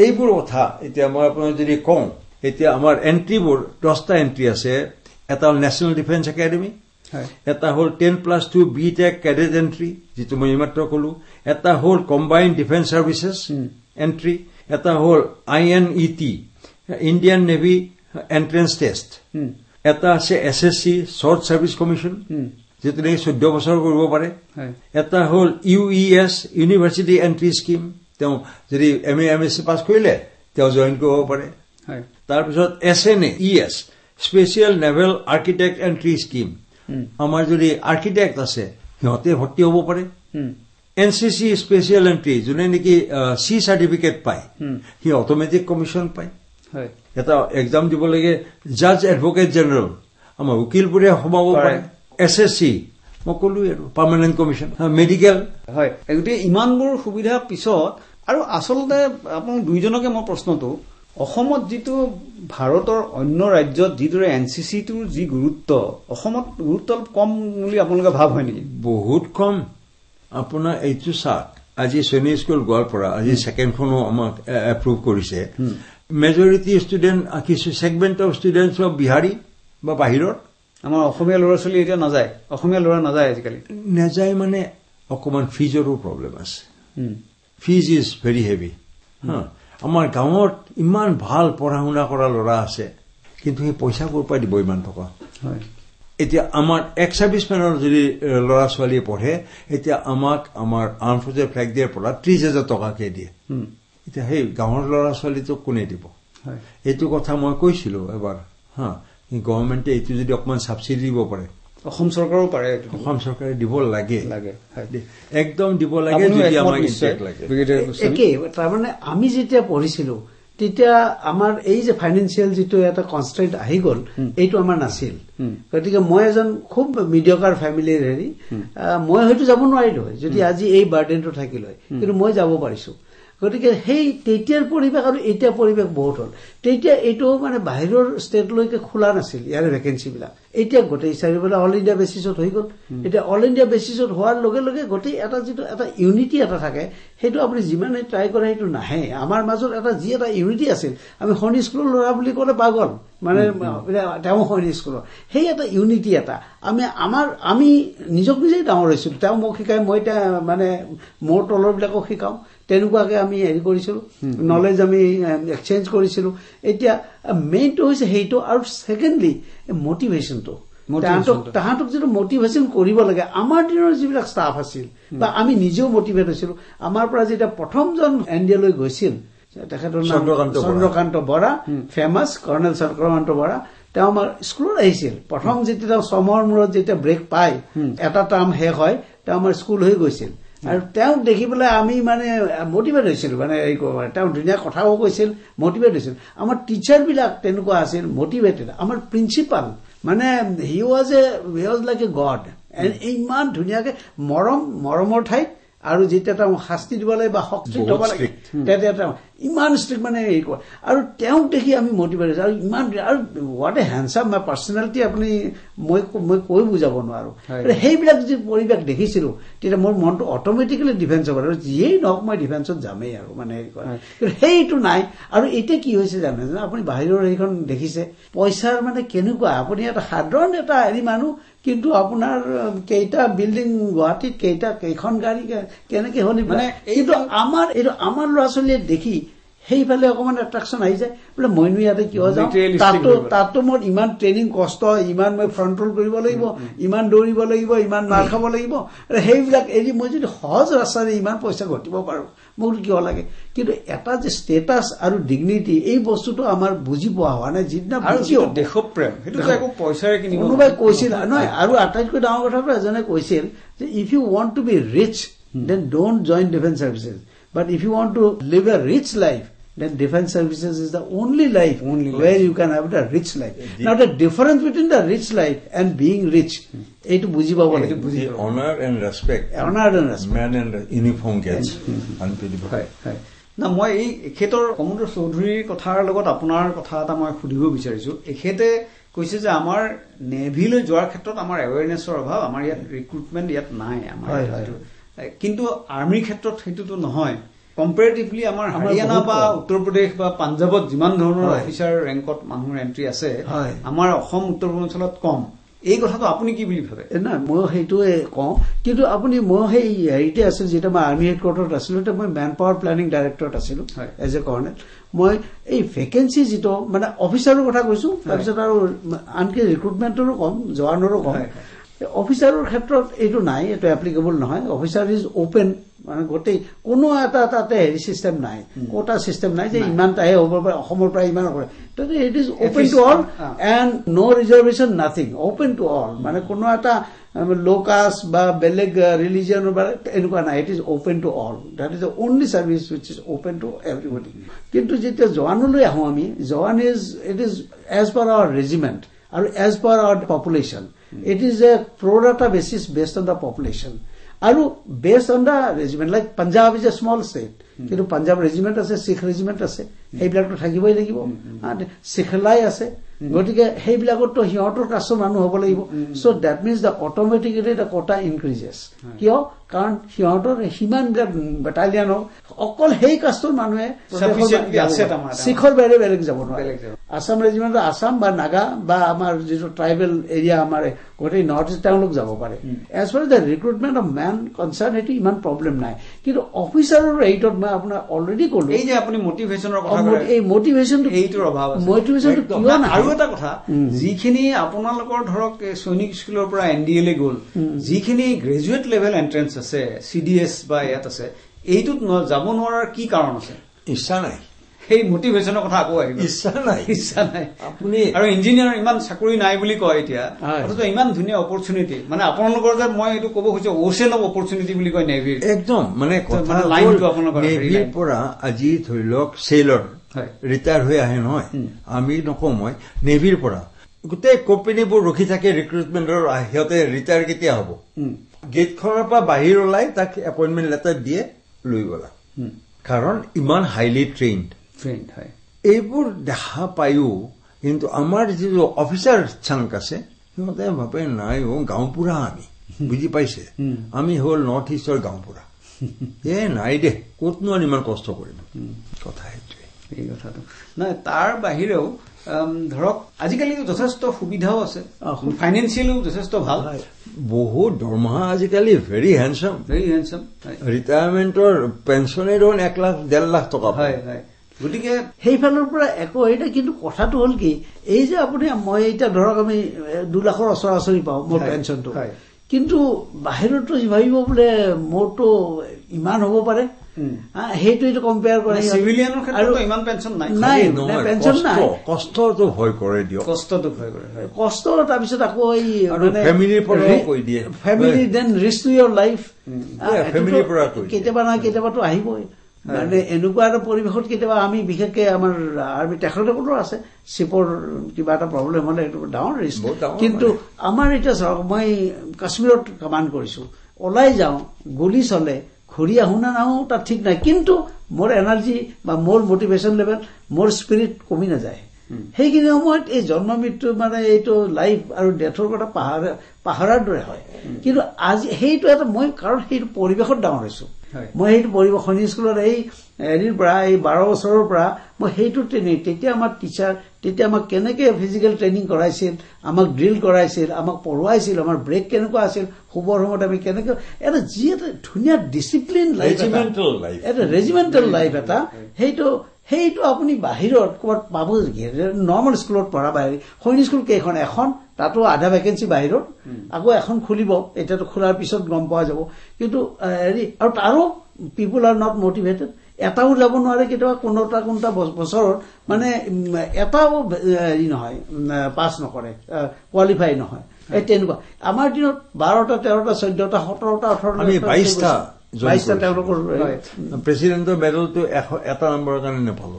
এইবোৰ কথা এতিয়া মই আপোনাক যদি কওঁ, এতিয়া আমাৰ এণ্ট্ৰিবোৰ 10টা এণ্ট্ৰি আছে। এটা হ'ল নেশ্যনেল ডিফেন্স একাডেমী, এটা হ'ল 10+2 BTech কেডেট এণ্ট্ৰি, যিটো মই এইমাত্ৰ ক'লো। এটা হ'ল কম্বাইণ্ড ডিফেন্স ছাৰ্ভিচেছ এণ্ট্ৰি, এটা হ'ল INET Indian navy entrance test, এটা আছে SSC শ্বৰ্ট ছাৰ্ভিচ কমিশ্যন, যিটো নেকি 14 বছৰ কৰিব পাৰে। এটা হ'ল UES ইউনিভাৰ্চিটি এণ্ট্ৰি স্কিম, তেওঁ যদি MA MSc পাছ কৰিলে তেওঁ জইন কৰিব পাৰে। তাৰপিছত SNAES special naval architect entry scheme, আমাৰ যদি আৰ্কিটেক্ট আছে সিহঁতে ভৰ্তি হ'ব পাৰে। NCC স্পেচিয়েল এণ্ট্ৰি, যোনে নেকি C চাৰ্টিফিকেট পায় সি অট'মেটিক কমিশ্যন পায়। এটা এক্সাম দিব লাগে জাজ এডভকেট জেনেৰেল, আমাৰ উকিলবোৰে সোমাব পাৰে। SSC মই ক'লোৱেই আৰু পাৰ্মানেণ্ট কমিশ্যন, মেডিকেল। হয়, গতিকে ইমানবোৰ সুবিধাৰ পিছত আৰু আচলতে আপোনাক দুইজনকে মই প্ৰশ্নটো, অসমত যিটো ভাৰতৰ অন্য ৰাজ্যত যিদৰে NCCটোৰ যি গুৰুত্ব, অসমত গুৰুত্ব অলপ কম বুলি আপোনালোকে ভাৱ হয় নেকি? বহুত কম। আপোনাৰ এইটো চাওক, আজি সৈনিক স্কুল গোৱালপাৰা আজি ছেকেণ্ডখনো আমাক এপ্ৰুভ কৰিছে। মেজৰিটি ষ্টুডেণ্ট, কিছু segment of students of Bihari বা বাহিৰৰ। আমাৰ অসমীয়া ল'ৰা ছোৱালী এতিয়া নাযায়, অসমীয়া ল'ৰা নাযায় আজিকালি। নাযায় মানে অকণমান ফিজৰো প্ৰব্লেম আছে, ফিজ ইজ ভেৰি হেভি। আমাৰ গাঁৱত ইমান ভাল পঢ়া শুনা কৰা ল'ৰা আছে, কিন্তু সেই পইচা ক'ৰ পৰা দিব ইমান টকা? এতিয়া আমাৰ এক্স ছাৰ্ভিচমেনৰ যদি ল'ৰা ছোৱালীয়ে পঢ়ে, এতিয়া আমাক আমাৰ আৰ্ম ফৰ্চেছ ফ্লেগ ডেৰ পৰা 30,000 টকাকে দিয়ে। এতিয়া সেই গাঁৱৰ ল'ৰা ছোৱালীটোক কোনে দিব? এইটো কথা মই কৈছিলো এবাৰ। গভৰ্ণমেণ্টে এইটো যদি অকণমান ছাবচিডি দিব পাৰে, অসম চৰকাৰো পাৰে, অসম চৰকাৰে দিব লাগে, একদম দিব লাগে। যদি আমাক একেই তাৰমানে আমি যেতিয়া পঢ়িছিলো তেতিয়া আমাৰ এই যে ফাইনেন্সিয়েল যিটো এটা কনষ্ট্ৰেইণ্ট আহি গ'ল, এইটো আমাৰ নাছিল। গতিকে মই এজন খুব মিডিয়কাৰ ফেমিলিৰ হেৰি, মই হয়তো যাব নোৱাৰিলো হয় যদি আজি এই বাৰ্ডেনটো থাকিল হয়, কিন্তু মই যাব পাৰিছো। গতিকে সেই তেতিয়াৰ পৰিৱেশ আৰু এতিয়া পৰিৱেশ বহুত হ'ল। তেতিয়া এইটো মানে বাহিৰৰ ষ্টেটলৈকে খোলা নাছিল ইয়াৰে ভেকেঞ্চিবিলাক, এতিয়া গোটেই চাৰিওফালে অল ইণ্ডিয়া বেচিছত হৈ গ'ল। এতিয়া অল ইণ্ডিয়া বেচিছত হোৱাৰ লগে লগে গোটেই এটা যিটো এটা ইউনিটি এটা থাকে, সেইটো আপুনি যিমানে ট্ৰাই কৰে সেইটো নাহে। আমাৰ মাজত এটা যি এটা ইউনিটি আছিল, আমি সৈনিক স্কুলৰ ল'ৰা বুলি ক'লে পাগল, মানে তেওঁ সৈনিক স্কুলৰ, সেই এটা ইউনিটি এটা আমি নিজক নিজেই ডাঙৰ হৈছিলো। তেওঁ মোক শিকাই, মই মানে মোৰ তলৰবিলাকক শিকাওঁ, তেনেকুৱাকে আমি হেৰি কৰিছিলো, নলেজ আমি এক্সচেঞ্জ কৰিছিলো। এতিয়া মেইনটো হৈছে সেইটো, আৰু ছেকেণ্ডলি মটিভেশ্যনটো তাহাঁতক যিটো মটিভেশ্যন কৰিব লাগে আমাৰ দিনৰ যিবিলাক ষ্টাফ আছিল বা আমি নিজেও মটিভেট হৈছিলো আমাৰ পৰা যেতিয়া প্ৰথমজন এনডিএলৈ গৈছিল তেখেতৰ নাম চন্দ্ৰকান্ত বৰা ফেমাছ কৰ্ণেল চন্দ্ৰকান্ত বৰা তেওঁ আমাৰ স্কুলত আহিছিল প্ৰথম যেতিয়া তেওঁ ছমাহৰ মূৰত যেতিয়া ব্ৰেক পায় এটা টাৰ্ম শেষ হয় তেওঁ আমাৰ স্কুল হৈ গৈছিল আৰু তেওঁক দেখি পেলাই আমি মানে মটিভেট হৈছিলো মানে তেওঁ ধুনীয়া কথাও কৈছিল মটিভেট হৈছিল আমাৰ টিচাৰবিলাক তেনেকুৱা আছিল মটিভেটেড আমাৰ প্ৰিন্সিপাল মানে he was like a god ইমান ধুনীয়াকে মৰমৰ ঠাইত আৰু যেতিয়া তেওঁ শাস্তি দিব লাগে বা শক্তি দিব লাগে তেতিয়া তেওঁ ইমান ষ্ট্ৰিক্ট মানে হেৰি কৰে আৰু তেওঁক দেখি আমি মটিভেট হৈছো আৰু ইমান আৰু what a handsome my personality আপুনি মই কৈ বুজাব নোৱাৰো সেইবিলাক যি পৰিৱেশ দেখিছিলো তেতিয়া মোৰ মনটো অট'মেটিকেলি ডিফেন্স হ'ব আৰু যিয়েই নহওক মই ডিফেন্সত যামেই আৰু মানে কিন্তু সেইটো নাই আৰু এতিয়া কি হৈছে জানে আপুনি বাহিৰৰ সেইখন দেখিছে পইচাৰ মানে কেনেকুৱা আপুনি এটা সাধাৰণ এটা হেৰি মানুহ কিন্তু আপোনাৰ কেইটা বিল্ডিং গুৱাহাটীত কেইখন গাড়ী কেনেকে হলি মানে কিন্তু আমাৰ ল'ৰা ছোৱালীয়ে দেখি সেইফালে অকমান এট্ৰাকশ্যন আহি যায় বোলে মইনো ইয়াতে কিয় যাওঁ তাতো মোৰ ইমান ট্ৰেইনিং কষ্ট ইমান মই ফ্ৰণ্টল কৰিব লাগিব ইমান দৌৰিব লাগিব ইমান মাৰ খাব লাগিব সেইবিলাক এৰি মই যদি সহজ ৰাস্তাৰে ইমান পইচা ঘটিব পাৰো মোক কিয় লাগে কিন্তু এটা যে ষ্টেটাছ আৰু ডিগনিটি এই বস্তুটো আমাৰ বুজি পোৱা হোৱা নাই যিদিনা দেশপ্ৰেম সেইটো একো পইচাৰে কিনিব কোনোবাই কৈছিল নহয় আৰু আটাইতকৈ ডাঙৰ কথাটো এজনে কৈছিল যে if you want to be rich then don't join defence services but if you want to live a rich life then defense services is the only life where you can have a rich life. Now the difference between the rich life and being rich, etu buji pabo lage. Honor and respect. Man and uniform gets unbelievable. Hai. Na moi ei ekhetor Komodor Chaudhuryৰ কথাৰ লগত আপোনাৰ কথা এটা মই খুদিব বিচাৰিছো এখেতে কৈছে যে আমাৰ নেভিলৈ যোৱাৰ ক্ষেত্ৰত আমাৰ এৱেৰনেছৰ অভাৱ আমাৰ ইয়াত ৰিক্ৰুটমেন্ট ইয়াত নাই আমাৰ কিন্তু আৰ্মিৰ ক্ষেত্ৰত সেইটোতো নহয় কম্পাৰেটিভলি আমাৰ হাৰিয়ানা বা উত্তৰ প্ৰদেশ বা পাঞ্জাবত যিমান ধৰণৰ অফিচাৰ ৰেংকত মানুহৰ এন্ট্ৰি আছে আমাৰ অসম উত্তৰ পূৰ্বাঞ্চলত কম এই কথাটো আপুনি কি বুলি ভাবে না মই সেইটোৱে কওঁ কিন্তু আপুনি মই সেই হেৰিতে আছিল যেতিয়া মই আৰ্মি হেডকোৱাৰ্টাৰত আছিলো তেতিয়া মই মেন পাৱাৰ প্লেনিং ডাইৰেক্টৰত আছিলো এজ এ কৰ্নেল মই এই ভেকেঞ্চি যিটো মানে অফিচাৰৰ কথা কৈছো তাৰপিছত আৰু আনকি ৰিক্ৰুটমেণ্টৰো কম জোৱানৰো কম অফিচাৰৰ ক্ষেত্ৰত এইটো নাই এইটো এপ্লিকেবল নহয় অফিচাৰ ইজ অপেন মানে গোটেই কোনো এটা তাতে হেৰি চিষ্টেম নাই কোটা চিষ্টেম নাই যে ইমানটাহে হ'ব পাৰে অসমৰ পৰা ইমান কৰে তাতে it is open to all and no' reservation nothing open to all মানে কোনো এটা ল' কাষ্ট বা বেলেগ ৰিলিজিয়নৰ বা এনেকুৱা নাই it is open to all that is the only service which is open to everybody কিন্তু যেতিয়া জোৱানলৈ আহোঁ আমি জোৱান it is as per our regiment আৰু as per our population it is a pro rata basis based on the population aru based on the regiment like Punjab is a small state kintu Punjab regiment ase Sikh regiment ase ei bilak to thakiboi lagibo Sikhlai ase gotike hei bilakot to hiator kasto manu hobo lagibo so that means the automatically the quota increases kyo karon hiator himan battalion okol hei kastor manue sufficiently ase tamar Sikhor bere beleg jabo no Assam regiment Assam ba Naga ba amar jeto tribal area amare gotei north east town lok jabo pare as far as the recruitment of man concerned etu iman problem nai kintu officer rate of ma apna already kolu ei je apni motivation or kotha kore ei motivation to eitur obhav ase motivation to kiyo na aru eta kotha jikhini আপোনালোকৰ ধৰক সৈনিক স্কুলৰ পৰা এনডিএ লে গল jikhini graduate level entrance আছে সিডিএস বা ইয়াত আছে এইটোত যাব নোৱাৰাৰ কি কাৰণ আছে ইচ্ছা নাই সেই মোটিভেশনৰ কথা আকৌ আহিব ইচ্ছা নাই আপুনি আৰু ইঞ্জিনিয়াৰ ইমান চাকৰি নাই বুলি কয় এতিয়া অথচ ইমান ধুনীয়া অপৰচুনিটি মানে আপোনালোকৰ যে মই এইটো ক'ব খুজিছো ওচেন অফ অপৰচুনিটি বুলি কয় নেভিৰ একদম মানে কথা লাইনটো আপোনালোকৰ নেভিৰ পৰা আজি ধৰি লওক সেলৰ ৰিটায়াৰ হৈ আহে নহয় আমি নকওঁ মই নেভিৰ পৰা গোটেই কোম্পানীবোৰ ৰখি থাকে ৰিক্ৰুটমেণ্টৰ সিহঁতে ৰিটায়াৰ কেতিয়া হ'ব গেটখনৰ পৰা বাহিৰ ওলাই তাক এপইণ্টমেণ্ট লেটাৰ দিয়ে লৈ গ'লা কাৰণ ইমান হাইলি ট্ৰেইনড হয় এইবোৰ দেখা পায়ো কিন্তু আমাৰ যিটো অফিচাৰ চাংক আছে সিহঁতে ভাবে নাই গাঁওপুৰা আমি বুজি পাইছে আমি হ'ল নৰ্থ ইষ্টৰ গাঁওপুৰা নাই দে ক'তনো ইমান কষ্ট কৰিম কথা সেইটোৱে এই কথাটো নাই তাৰ বাহিৰেও ধৰক আজিকালি যথেষ্ট সুবিধাও আছে ফাইনেন্সিয়েলো যথেষ্ট ভাল বহুত দৰমহা আজিকালি ভেৰি হেণ্ডচাম ৰিটায়াৰমেণ্টৰ পেঞ্চনে দেখোন 1 লাখ 1.5 লাখ টকা হয় গতিকে সেইফালৰ পৰা একো এটা। কিন্তু কথাটো হ'ল কি, এই যে আপুনি মই এতিয়া ধৰক আমি 2 লাখৰ ওচৰা-ওচৰি পাওঁ মোৰ পেঞ্চনটো, কিন্তু বাহিৰতো ভাবিব বোলে মোৰতো ইমান হ'ব পাৰে, সেইটো কম্পেয়াৰ কৰে। চিভিলিয়ানৰ ক্ষেত্ৰত ইমান পেঞ্চন নাই, পেঞ্চন নাই, কষ্টটো ভয় কৰে দিয়ক, কষ্টটো ভয় কৰে, কষ্ট। তাৰপিছত আকৌ এই ফেমিলিৰ পৰাও কৈ দিয়ে, family then risk to your life, ফেমিলিৰ পৰা কেতিয়াবা নহয় কেতিয়াবাতো আহিবই। মানে এনেকুৱা এটা পৰিৱেশত কেতিয়াবা আমি বিশেষকে আমাৰ আৰ্মি তেখেতসকলো আছে, চিপৰ কিবা এটা প্ৰব্লেম হলে এইটো ডাঙৰ ৰিস্ক। কিন্তু আমাৰ এতিয়া চাওক, মই কাশ্মীৰত কমাণ্ড কৰিছো, ওলাই যাওঁ, গুলি চলে, ঘূৰি আহো না নাহো তাত ঠিক নাই, কিন্তু মোৰ এনাৰ্জি বা মোৰ মটিভেশ্যন লেভেল, মোৰ স্পিৰিট কমি নাযায়। সেইখিনি সময়ত এই জন্ম মৃত্যু মানে এইটো লাইফ আৰু ডেথৰ কথা পাহাৰৰ দৰে হয়। কিন্তু আজি সেইটো এটা মই, কাৰণ সেইটো পৰিৱেশত ডাঙৰ হৈছো মই, সেইটো পৰিৱেশ সৈনিক স্কুলত এই হেৰিৰ পৰা, এই 12 বছৰৰ পৰা মই সেইটো ট্ৰেইনিং, তেতিয়া আমাৰ টিচাৰ, তেতিয়া আমাক কেনেকে ফিজিকেল ট্ৰেইনিং কৰাইছিল, আমাক ড্ৰিল কৰাইছিল, আমাক পঢ়ুৱাইছিল, আমাৰ ব্ৰেক কেনেকুৱা আছিল, শুবৰ সময়ত আমি কেনেকে এটা যি এটা ধুনীয়া ডিচিপ্লিন লাইফ, এটা ৰেজিমেণ্টেল লাইফ এটা, সেইটো আপুনি বাহিৰত ক'ৰবাত পাব নেকি? নৰ্মেল স্কুলত পঢ়া বাহিৰ সৈনিক স্কুল কেইখন, এখন, তাতো আধা ভেকেঞ্চি বাহিৰত, আকৌ এখন খুলিব, এতিয়াতো খোলাৰ পিছত গম পোৱা যাব। কিন্তু হেৰি, আৰু তাৰো পিপুল আৰ নট মটিভেটেড, এটাও যাব নোৱাৰে কেতিয়াবা, কোনোটা বছৰত মানে এটাও হেৰি নহয়, পাছ নকৰে, কোৱালিফাই নহয়, এই তেনেকুৱা। আমাৰ দিনত 12টা 13টা 14টা 17টা 18টা 22টা তেওঁলোকৰ প্ৰেচিডেণ্টৰ মেডেলটো 1 নম্বৰৰ কাৰণে নাপালো।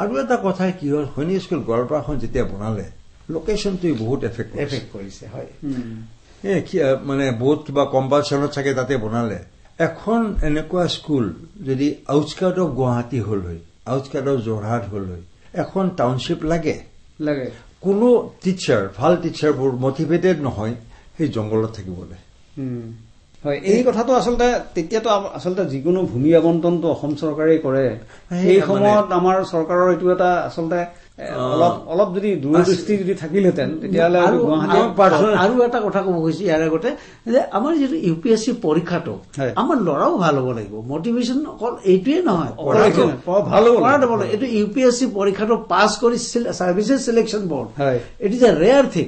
আৰু এটা কথা কি হ'ল, সৈনিক স্কুল গোৱালপাৰাখন যেতিয়া বনালে, লোকেশ্যনটো বহুত এফেক্ট কৰিছে, হয়, মানে বহুত কিবা কম্পালচনত চাগে তাতে বনালে। এখন এনেকুৱা স্কুল যদি আউটস্কাৰ্ট অফ গুৱাহাটী হল হয়, আউটস্কাৰ্ট অফ যোৰহাট হল হয়, এখন টাউনশ্বিপ লাগে, কোনো টিচাৰ, ভাল টিচাৰবোৰ মটিভেটেড নহয় সেই জংঘলত থাকিবলৈ। হয়, এই কথাটো আচলতে তেতিয়াতো আচলতে যিকোনো ভূমি আবণ্টনটো অসম চৰকাৰেই কৰে, সেই সময়ত আমাৰ চৰকাৰৰ এইটো এটা আচলতে অলপ যদি দূৰদৃষ্টি যদি থাকিলহেঁতেন তেতিয়াহ'লে আৰু এটা কথা ক'ব খুজিছো ইয়াৰ আগতে, যে আমাৰ যিটো UPSC পৰীক্ষাটো আমাৰ ল'ৰাও ভাল হ'ব লাগিব, মটিভেশ্যন অকল এইটোৱে নহয়, ভাল হ'ব। এইটো UPSC পৰীক্ষাটো পাছ কৰি services selection board, it is a rare thing.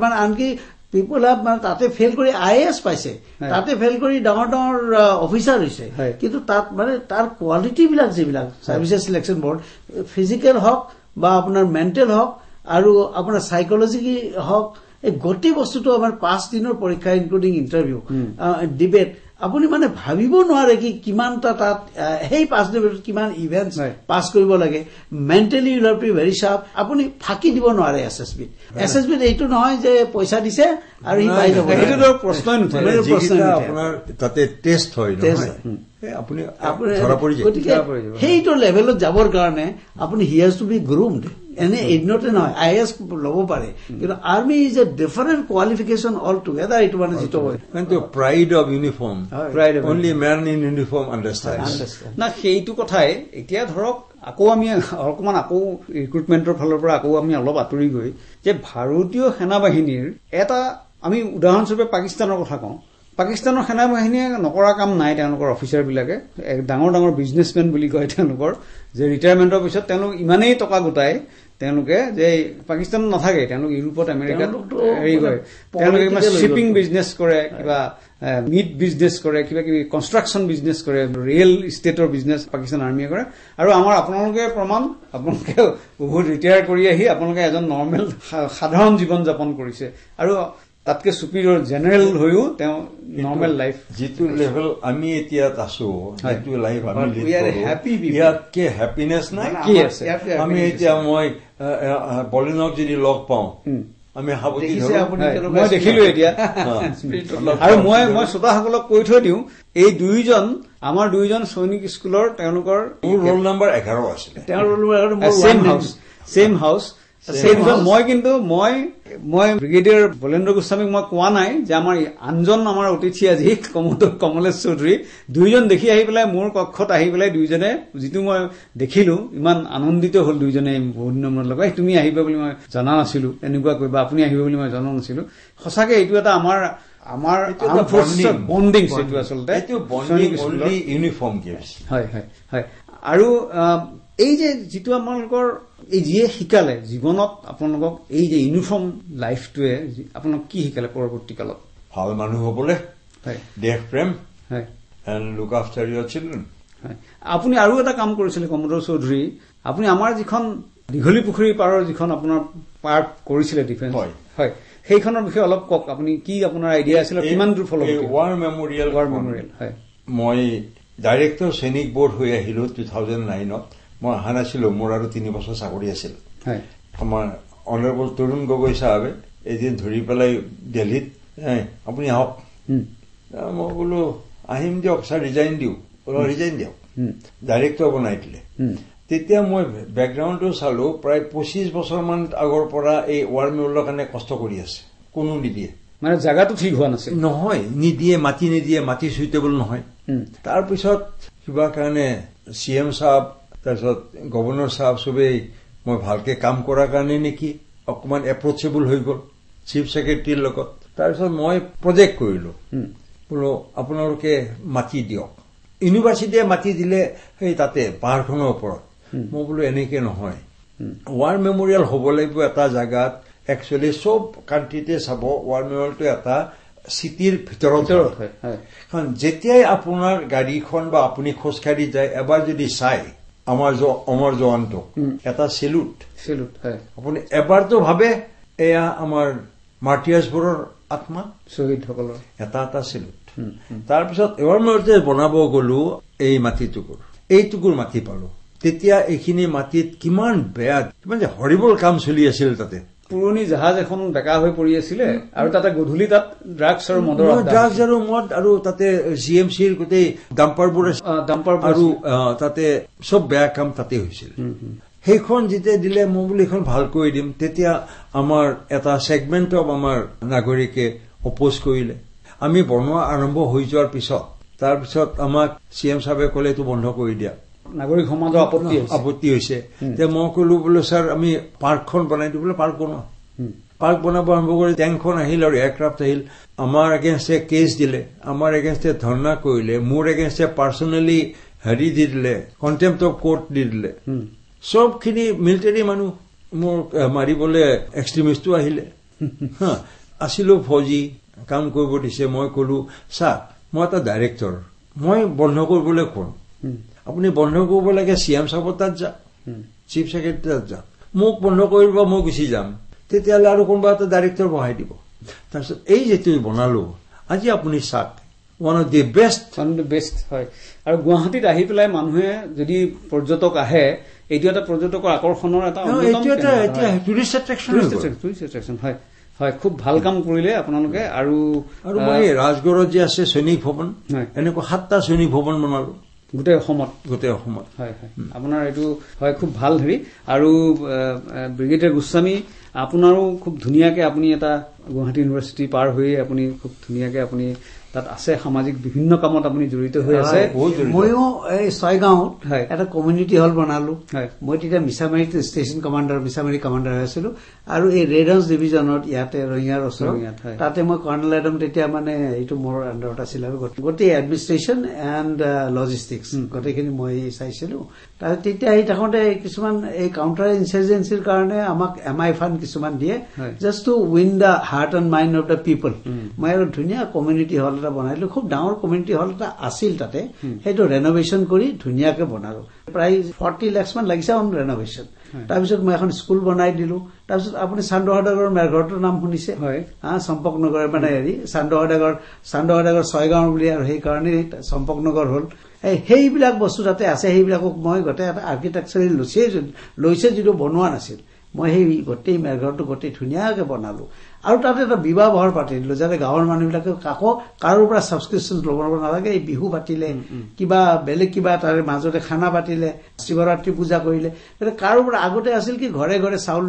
মানে আনকি পিপুল হাভ মানে তাতে ফেইল কৰি IAS পাইছে, তাতে ফেইল কৰি ডাঙৰ ডাঙৰ অফিচাৰ হৈছে, কিন্তু তাত মানে তাৰ কোৱালিটি বিলাক যিবিলাক চাৰ্ভিচেছ চিলেকশ্যন বৰ্ড, ফিজিকেল হওক বা আপোনাৰ মেণ্টেল হওক আৰু আপোনাৰ সাইকোলজি হওক, এই গোটেই বস্তুটো আমাৰ 5 দিনৰ পৰীক্ষা ইনক্লুডিং ইণ্টাৰভিউ, ডিবেট, আপুনি মানে ভাবিব নোৱাৰে কি কিমানটা তাত সেই 5 দিনৰ কিমান ইভেন্টছ পাছ কৰিব লাগে। Mentally you have to be very sharp, আপুনি ফাঁকি দিব নোৱাৰে এছএছবিত এইটো নহয় যে পইচা দিছে আৰু সি পাই যাব, সেইটো প্ৰশ্নই নুঠে। আপোনাৰ তাতে টেষ্ট হয়, আপুনি গতিকে সেইটো লেভেলত যাবৰ কাৰণে আপুনি হি হেজ টু বি গ্ৰুমড, এনে এদিনতে নহয়। IAS ল'ব পাৰে, কিন্তু army is a different qualification all together. এইটো মানে যিটো pride of uniform, only man in uniform understand না, সেইটো কথাই। এতিয়া ধৰক আকৌ আমি অকণমান আকৌ ৰিক্ৰুটমেণ্টৰ ফালৰ পৰা আকৌ আমি অলপ আঁতৰি গৈ যে ভাৰতীয় সেনাবাহিনীৰ এটা, আমি উদাহৰণস্বৰূপে পাকিস্তানৰ কথা কওঁ, পাকিস্তানৰ সেনাবাহিনীয়ে নকৰা কাম নাই। তেওঁলোকৰ অফিচাৰবিলাকে ডাঙৰ ডাঙৰ বিজনেছমেন বুলি কয় তেওঁলোকৰ, যে ৰিটায়াৰমেণ্টৰ পিছত তেওঁলোক ইমানেই টকা গোটায় তেওঁলোকে যে পাকিস্তানত নাথাকে, তেওঁলোক ইউৰোপত আমেৰিকাত হেৰি কৰে, তেওঁলোকে কিবা শ্বিপিং বিজনেছ কৰে, কিবা মিট বিজনেছ কৰে, কিবা কিবি কনষ্ট্ৰাকশ্যন বিজনেছ কৰে, ৰিয়েল ইষ্টেটৰ বিজনেছ পাকিস্তান আৰ্মিয়ে কৰে। আৰু আমাৰ আপোনালোকে প্ৰমাণ, আপোনালোকে বহুত ৰিটায়াৰ কৰি আহি আপোনালোকে এজন নৰ্মেল সাধাৰণ জীৱন যাপন কৰিছে, আৰু তাতকে চুপিৰিয়ৰ জেনেৰেল হৈও তেওঁ নৰ্মেল লাইফ, যিটো লেভেল আমি এতিয়া আছো, যিটো লাইফ আমি ইয়াতকে হেপিনেছ নাই কি আছে। আমি এতিয়া মই বলিনক যদি লগ পাওঁ, আমি সাৱতি মই দেখিলো এতিয়া। আৰু মই শ্ৰোতাসকলক কৈ থৈ দিওঁ, এই আমাৰ দুইজন সৈনিক স্কুলৰ তেওঁলোকৰ ৰোল নম্বৰ 11 আছিলে, তেওঁৰ ৰোল নম্বৰ ছেম হাউচ। মই কিন্তু মই ব্ৰিগেডিয়াৰ বলেন্দ্ৰ গোস্বামীক মই কোৱা নাই যে আমাৰ আনজন আমাৰ অতিথি আজি কমলেশ চৌধুৰী, দুইজন দেখি আহি পেলাই মোৰ কক্ষত আহি পেলাই দুইজনে, যিটো মই দেখিলো ইমান আনন্দিত হল দুইজনে বহুত দিনৰ মূৰত লগাই, তুমি আহিবা বুলি মই জনা নাছিলো, এনেকুৱা কৰিবা, আপুনি আহিব বুলি মই জনা নাছিলো। সঁচাকে এইটো এটা আমাৰ বণ্ডিং, এইটো আচলতে ইউনিফৰ্ম। হয় হয় হয়। আৰু এই যে যিটো আপোনালোকৰ এই যিয়ে শিকালে জীৱনত আপোনালোকক এই যে ইউনিফৰ্ম লাইফটোৱে আপোনাক কি শিকালে পৰৱৰ্তী কালত? ভাল মানুহ হ'বলৈ, দেশ প্ৰেম, and look after your children. আপুনি আৰু এটা কাম কৰিছিলে কমোডৰ চৌধুৰী, আপুনি আমাৰ যিখন দীঘলী পুখুৰী পাৰৰ যিখন আপোনাৰ পাৰ্ক কৰিছিলে ডিফেন্স, হয় সেইখনৰ বিষয়ে অলপ কওক। আপুনি কি আপোনাৰ আইডিয়া আছিল, কিমান দূৰ ফল ৱাৰ মেমৰিয়েল? হয়, মই ডাইৰেক্টৰ সৈনিক বোৰ্ড হৈ আহিলো 2009ত। মই অহা নাছিলো, মোৰ আৰু 3 বছৰ চাকৰি আছিল। আমাৰ অনাৰেবল তৰুণ গগৈ চাহাবে এদিন ধৰি পেলাই দিল্লীত, আপুনি আহক। মই বোলো আহিম দিয়ক ছাৰ, ৰিজাইন দিওঁ। ৰিজাইন দিয়ক, ডাইৰেক্টৰ বনাই দিলে। তেতিয়া মই বেকগ্ৰাউণ্ডটো চালো, প্ৰায় 25 বছৰমান আগৰ পৰা এই ৱাৰ মেমৰিয়েলৰ কাৰণে কষ্ট কৰি আছে, কোনো নিদিয়ে। মানে জাগাটো ঠিক হোৱা নাছিল? নহয়, নিদিয়ে, মাটি নিদিয়ে, মাটি চুইটেবল নহয়। তাৰপিছত কিবা কাৰণে CM চাহাব, তাৰপিছত গভৰ্ণৰ চাহাব চবেই মই ভালকে কাম কৰাৰ কাৰণে নেকি অকমান এপ্ৰচেবল হৈ গল চিফ ছেক্ৰেটাৰীৰ লগত। তাৰপিছত মই প্ৰজেক্ট কৰিলো, বোলো আপোনালোকে মাটি দিয়ক। ইউনিভাৰ্চিটিয়ে মাটি দিলে সেই তাতে পাহাৰখনৰ ওপৰত। মই বোলো এনেকে নহয়, ৱাৰ মেমৰিয়েল হ'ব লাগিব এটা জাগাত। একচুৱেলি চব কাণ্ট্ৰিতে চাব, ৱাৰ মেমৰিয়েলটো এটা চিটিৰ ভিতৰত হয়। কাৰণ যেতিয়াই আপোনাৰ গাড়ীখন বা আপুনি খোজকাঢ়ি যায়, এবাৰ যদি চাই আমাৰ অমৰ জোৱানটোক এটা চেলুট, আপুনি এবাৰতো ভাবে এয়া আমাৰ মাৰ্টিয়াৰ্ছবোৰৰ আত্মা, শ্বহীদসকলৰ এটা চেলুট। তাৰপিছত এবাৰ মই বনাব গলো এই মাটিটুকুৰ, এইটুকুৰ মাটি পালো। তেতিয়া এইখিনি মাটিত কিমান বেয়া, কিমান যে হৰিবল কাম চলি আছিল। তাতে পুৰণি জাহাজ এখন বেকা হৈ পৰি আছিলে, আৰু তাতে গধূলি তাত ড্ৰাগছ আৰু মদ আৰু তাতে GMCৰ গোটেই ডাম্পাৰবোৰ আৰু তাতে চব বেয়া কাম তাতে হৈছিল। সেইখন যেতিয়া দিলে, মই বোলো এইখন ভাল কৰি দিম। তেতিয়া আমাৰ এটা ছেগমেণ্ট অফ আমাৰ নাগৰিকে অপ'জ কৰিলে। আমি বনোৱা আৰম্ভ হৈ যোৱাৰ পিছত তাৰপিছত আমাক CM চাহাবে ক'লে এইটো বন্ধ কৰি দিয়া, নাগৰিক সমাজৰ আপত্তি হৈছে। মই কলো বোলো ছাৰ আমি পাৰ্কখন বনাই দিওঁ। বোলে পাৰ্ক বনোৱা। পাৰ্ক বনাব আৰম্ভ কৰি টেংকখন আহিল আৰু এয়াৰক্ৰাফ্ট আহিল। আমাৰ এগেইনষ্টে কেছ দিলে, আমাৰ এগেইনষ্টে ধৰ্ণা কৰিলে, মোৰ এগেইনষ্টে পাৰ্চনেলি হেৰি দি দিলে, কণ্টেম্প্ট অফ কোৰ্ট দি দিলে। চবখিনি মিলিটাৰী মানুহ মোৰ মাৰিবলৈ এক্সট্ৰিমিষ্টো আহিলে। আছিলো ফৌজি, কাম কৰিব দিছে। মই কলো ছাৰ মই এটা ডাইৰেক্টৰ, মই বন্ধ কৰিবলৈ কোন? আপুনি বন্ধ কৰিব লাগে CM চাহাবৰ তাত যাওক, চিফ ছেক্ৰেটাৰী তাত যাওক। মোক বন্ধ কৰিব, মই গুচি যাম। তেতিয়াহ'লে আৰু কোনোবা এটা ডাইৰেক্টৰ বহাই দিব। তাৰপিছত এই যিটো বনালো, আজি আপুনি চাওক, ওৱান অফ দি বেষ্ট হয়। আৰু গুৱাহাটীত আহি পেলাই মানুহে যদি পৰ্যটক আহে, এইটো এটা পৰ্যটকৰ আকৰ্ষণৰ এটা টুৰিষ্ট এট্ৰেকশ্যন। হয়, খুব ভাল কাম কৰিলে আপোনালোকে। আৰু মই ৰাজগড়ত যে আছে সৈনিক ভৱন, এনেকুৱা 7টা সৈনিক ভৱন বনালো গোটেই অসমত। হয়, আপোনাৰ এইটো হয় খুব ভাল হেৰি। আৰু ব্ৰিগেডিয়াৰ গোস্বামী, আপোনাৰো খুব ধুনীয়াকে আপুনি এটা গুৱাহাটী ইউনিভাৰ্চিটি পাৰ হৈ আপুনি খুব ধুনীয়াকে আপুনি তাত আছে, সামাজিক বিভিন্ন কামত আপুনি জড়িত হৈ আছে। ময়ো এই 6 গাঁৱত এটা কমিউনিটি হল বনালো। মই তেতিয়া মিছামাৰীত ষ্টেচন কমাণ্ডাৰ, মিছামাৰী কমাণ্ডাৰ হৈ আছিলো। আৰু এই ৰেডাৰ্ছ ডিভিজনত ইয়াতে ৰঙিয়াৰ ওচৰত, তাতে মই কৰ্ণেল এডম, তেতিয়া মানে এইটো মোৰ আণ্ডাৰত আছিল। আৰু গোটেই এডমিনিষ্ট্ৰেশ্যন এণ্ড লজিষ্টিক্স গোটেইখিনি মই চাইছিলো। তেতিয়া আহি থাকোঁতে কিছুমান এই কাউণ্টাৰ ইনচাৰ্জেঞ্চিৰ কাৰণে আমাক MI ফাণ্ড কিছুমান দিয়ে, just to win the heart and mind of the people. মই আৰু ধুনীয়া কমিউনিটি হল এটা বনাইলো। খুব ডাঙৰ কমিউনিটি হল এটা আছিল তাতে, সেইটো ৰেন'ভেশ্যন কৰি ধুনীয়াকে বনালো। প্ৰায় 40 লাখ মান লাগিছে অন ৰেন'ভেশ্যন। তাৰপিছত মই এখন স্কুল বনাই দিলো। তাৰপিছত আপুনি চান্দহদাগৰ মেৰঘৰটোৰ নাম শুনিছে? চম্পকনগৰ, মানে হেৰি চান্দহদাগৰ 6 গাঁও বুলি, আৰু সেইকাৰণে চম্পকনগৰ হল। সেইবিলাক বস্তু তাতে আছে। সেইবিলাকক মই গোটেই এটা আৰ্কিটেকচাৰেল লৈছে, যিটো বনোৱা নাছিল। মই সেই গোটেই মেৰঘৰটো গোটেই ধুনীয়াকে বনালো। আৰু তাতে এটা বিবাহ বহৰ পাতি দিলো, যাতে গাঁৱৰ মানুহবিলাকে কাৰো পৰা ছাবস্ক্ৰিপশ্যন ল'ব নালাগে। এই বিহু পাতিলে, কিবা বেলেগ কিবা তাৰে মাজতে খানা পাতিলে, শিৱৰাত্ৰি পূজা কৰিলে, কাৰো পৰা আগতে আছিল কি ঘৰে ঘৰে চাউল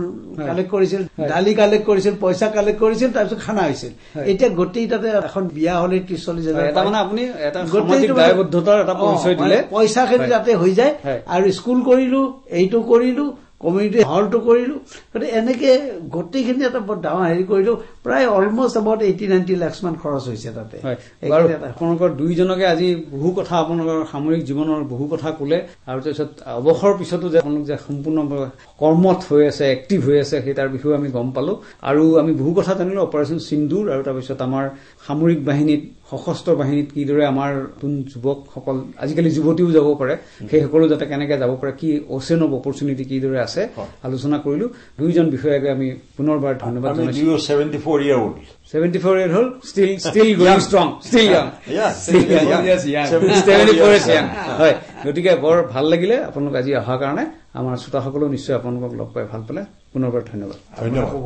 কালেক্ট কৰিছিল, দালি কালেক্ট কৰিছিল, পইচা কালেক্ট কৰিছিল, তাৰপিছত খানা হৈছিল। এতিয়া গোটেই তাতে এখন বিয়া হলে 30-40 হাজাৰ পইচাখিনি যাতে হৈ যায়। আৰু স্কুল কৰিলো, এইটো কৰিলো, কমিউনিটি হলটো কৰিলো গতিকে এনেকে গোটেইখিনি এটা বৰ ডাঙৰ হেৰি কৰিলো প্ৰায় অলমষ্ট এবাউট 80-90 লাখ মান খৰচ হৈছে তাতে আপোনালোকৰ দুইজনকে আজি বহু কথা আপোনালোকৰ সামৰিক জীৱনৰ বহু কথা কলে আৰু তাৰপিছত অৱসৰৰ পিছতো যে আপোনালোক যে সম্পূৰ্ণ কৰ্মত হৈ আছে এক্টিভ হৈ আছে সেই তাৰ বিষয়ে আমি গম পালো আৰু আমি বহু কথা জানিলো অপাৰেশ্যন সিন্দুৰ আৰু তাৰপিছত আমাৰ সামৰিক বাহিনীত সশস্ত্ৰ বাহিনীত কিদৰে আমাৰ নতুন যুৱকসকল আজিকালি যুৱতীও যাব পাৰে সেই সকলো যাতে কেনেকে যাব পাৰে কি অচেন অফ অপৰচুনিটি কিদৰে আছে আলোচনা কৰিলো দুইজন বিষয়াকে আমি পুনৰবাৰ ধন্যবাদ জনাইছো 74 year old 74 year old still going strong still young yes 74 is young হয় গতিকে বৰ ভাল লাগিলে আপোনালোক আজি অহাৰ কাৰণে আমাৰ শ্ৰোতাসকলো নিশ্চয় আপোনালোকক লগ পাই ভাল পালে পুনৰবাৰ ধন্যবাদ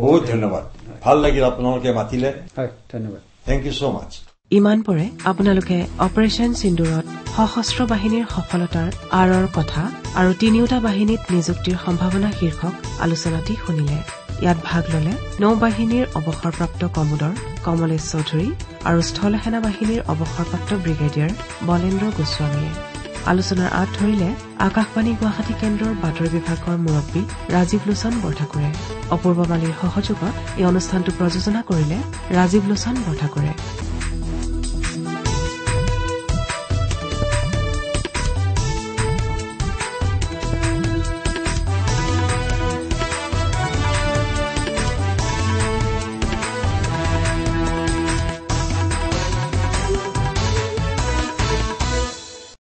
বহুত ধন্যবাদ ভাল লাগিল আপোনালোকে মাতিলে হয় ধন্যবাদ থ্যাংক ইউ সো মাচ ইমান পৰে আপোনালোকে অপাৰেশ্যন সিন্দুৰত সশস্ত্ৰ বাহিনীৰ সফলতাৰ আঁৰৰ কথা আৰু তিনিওটা বাহিনীত নিযুক্তিৰ সম্ভাৱনা শীৰ্ষক আলোচনাটি শুনিলে ইয়াত ভাগ ললে নৌবাহিনীৰ অৱসৰপ্ৰাপ্ত কমোডৰ কমলেশ চৌধুৰী আৰু স্থল সেনা বাহিনীৰ অৱসৰপ্ৰাপ্ত ব্ৰিগেডিয়াৰ বলেন্দ্ৰ গোস্বামীয়ে আলোচনাৰ আঁত ধৰিলে আকাশবাণী গুৱাহাটী কেন্দ্ৰৰ বাতৰি বিভাগৰ মুৰব্বী ৰাজীৱ লোচন বৰঠাকুৰে অপূৰ্ব মালিৰ সহযোগত এই অনুষ্ঠানটো প্ৰযোজনা কৰিলে ৰাজীৱ লোচন বৰঠাকুৰে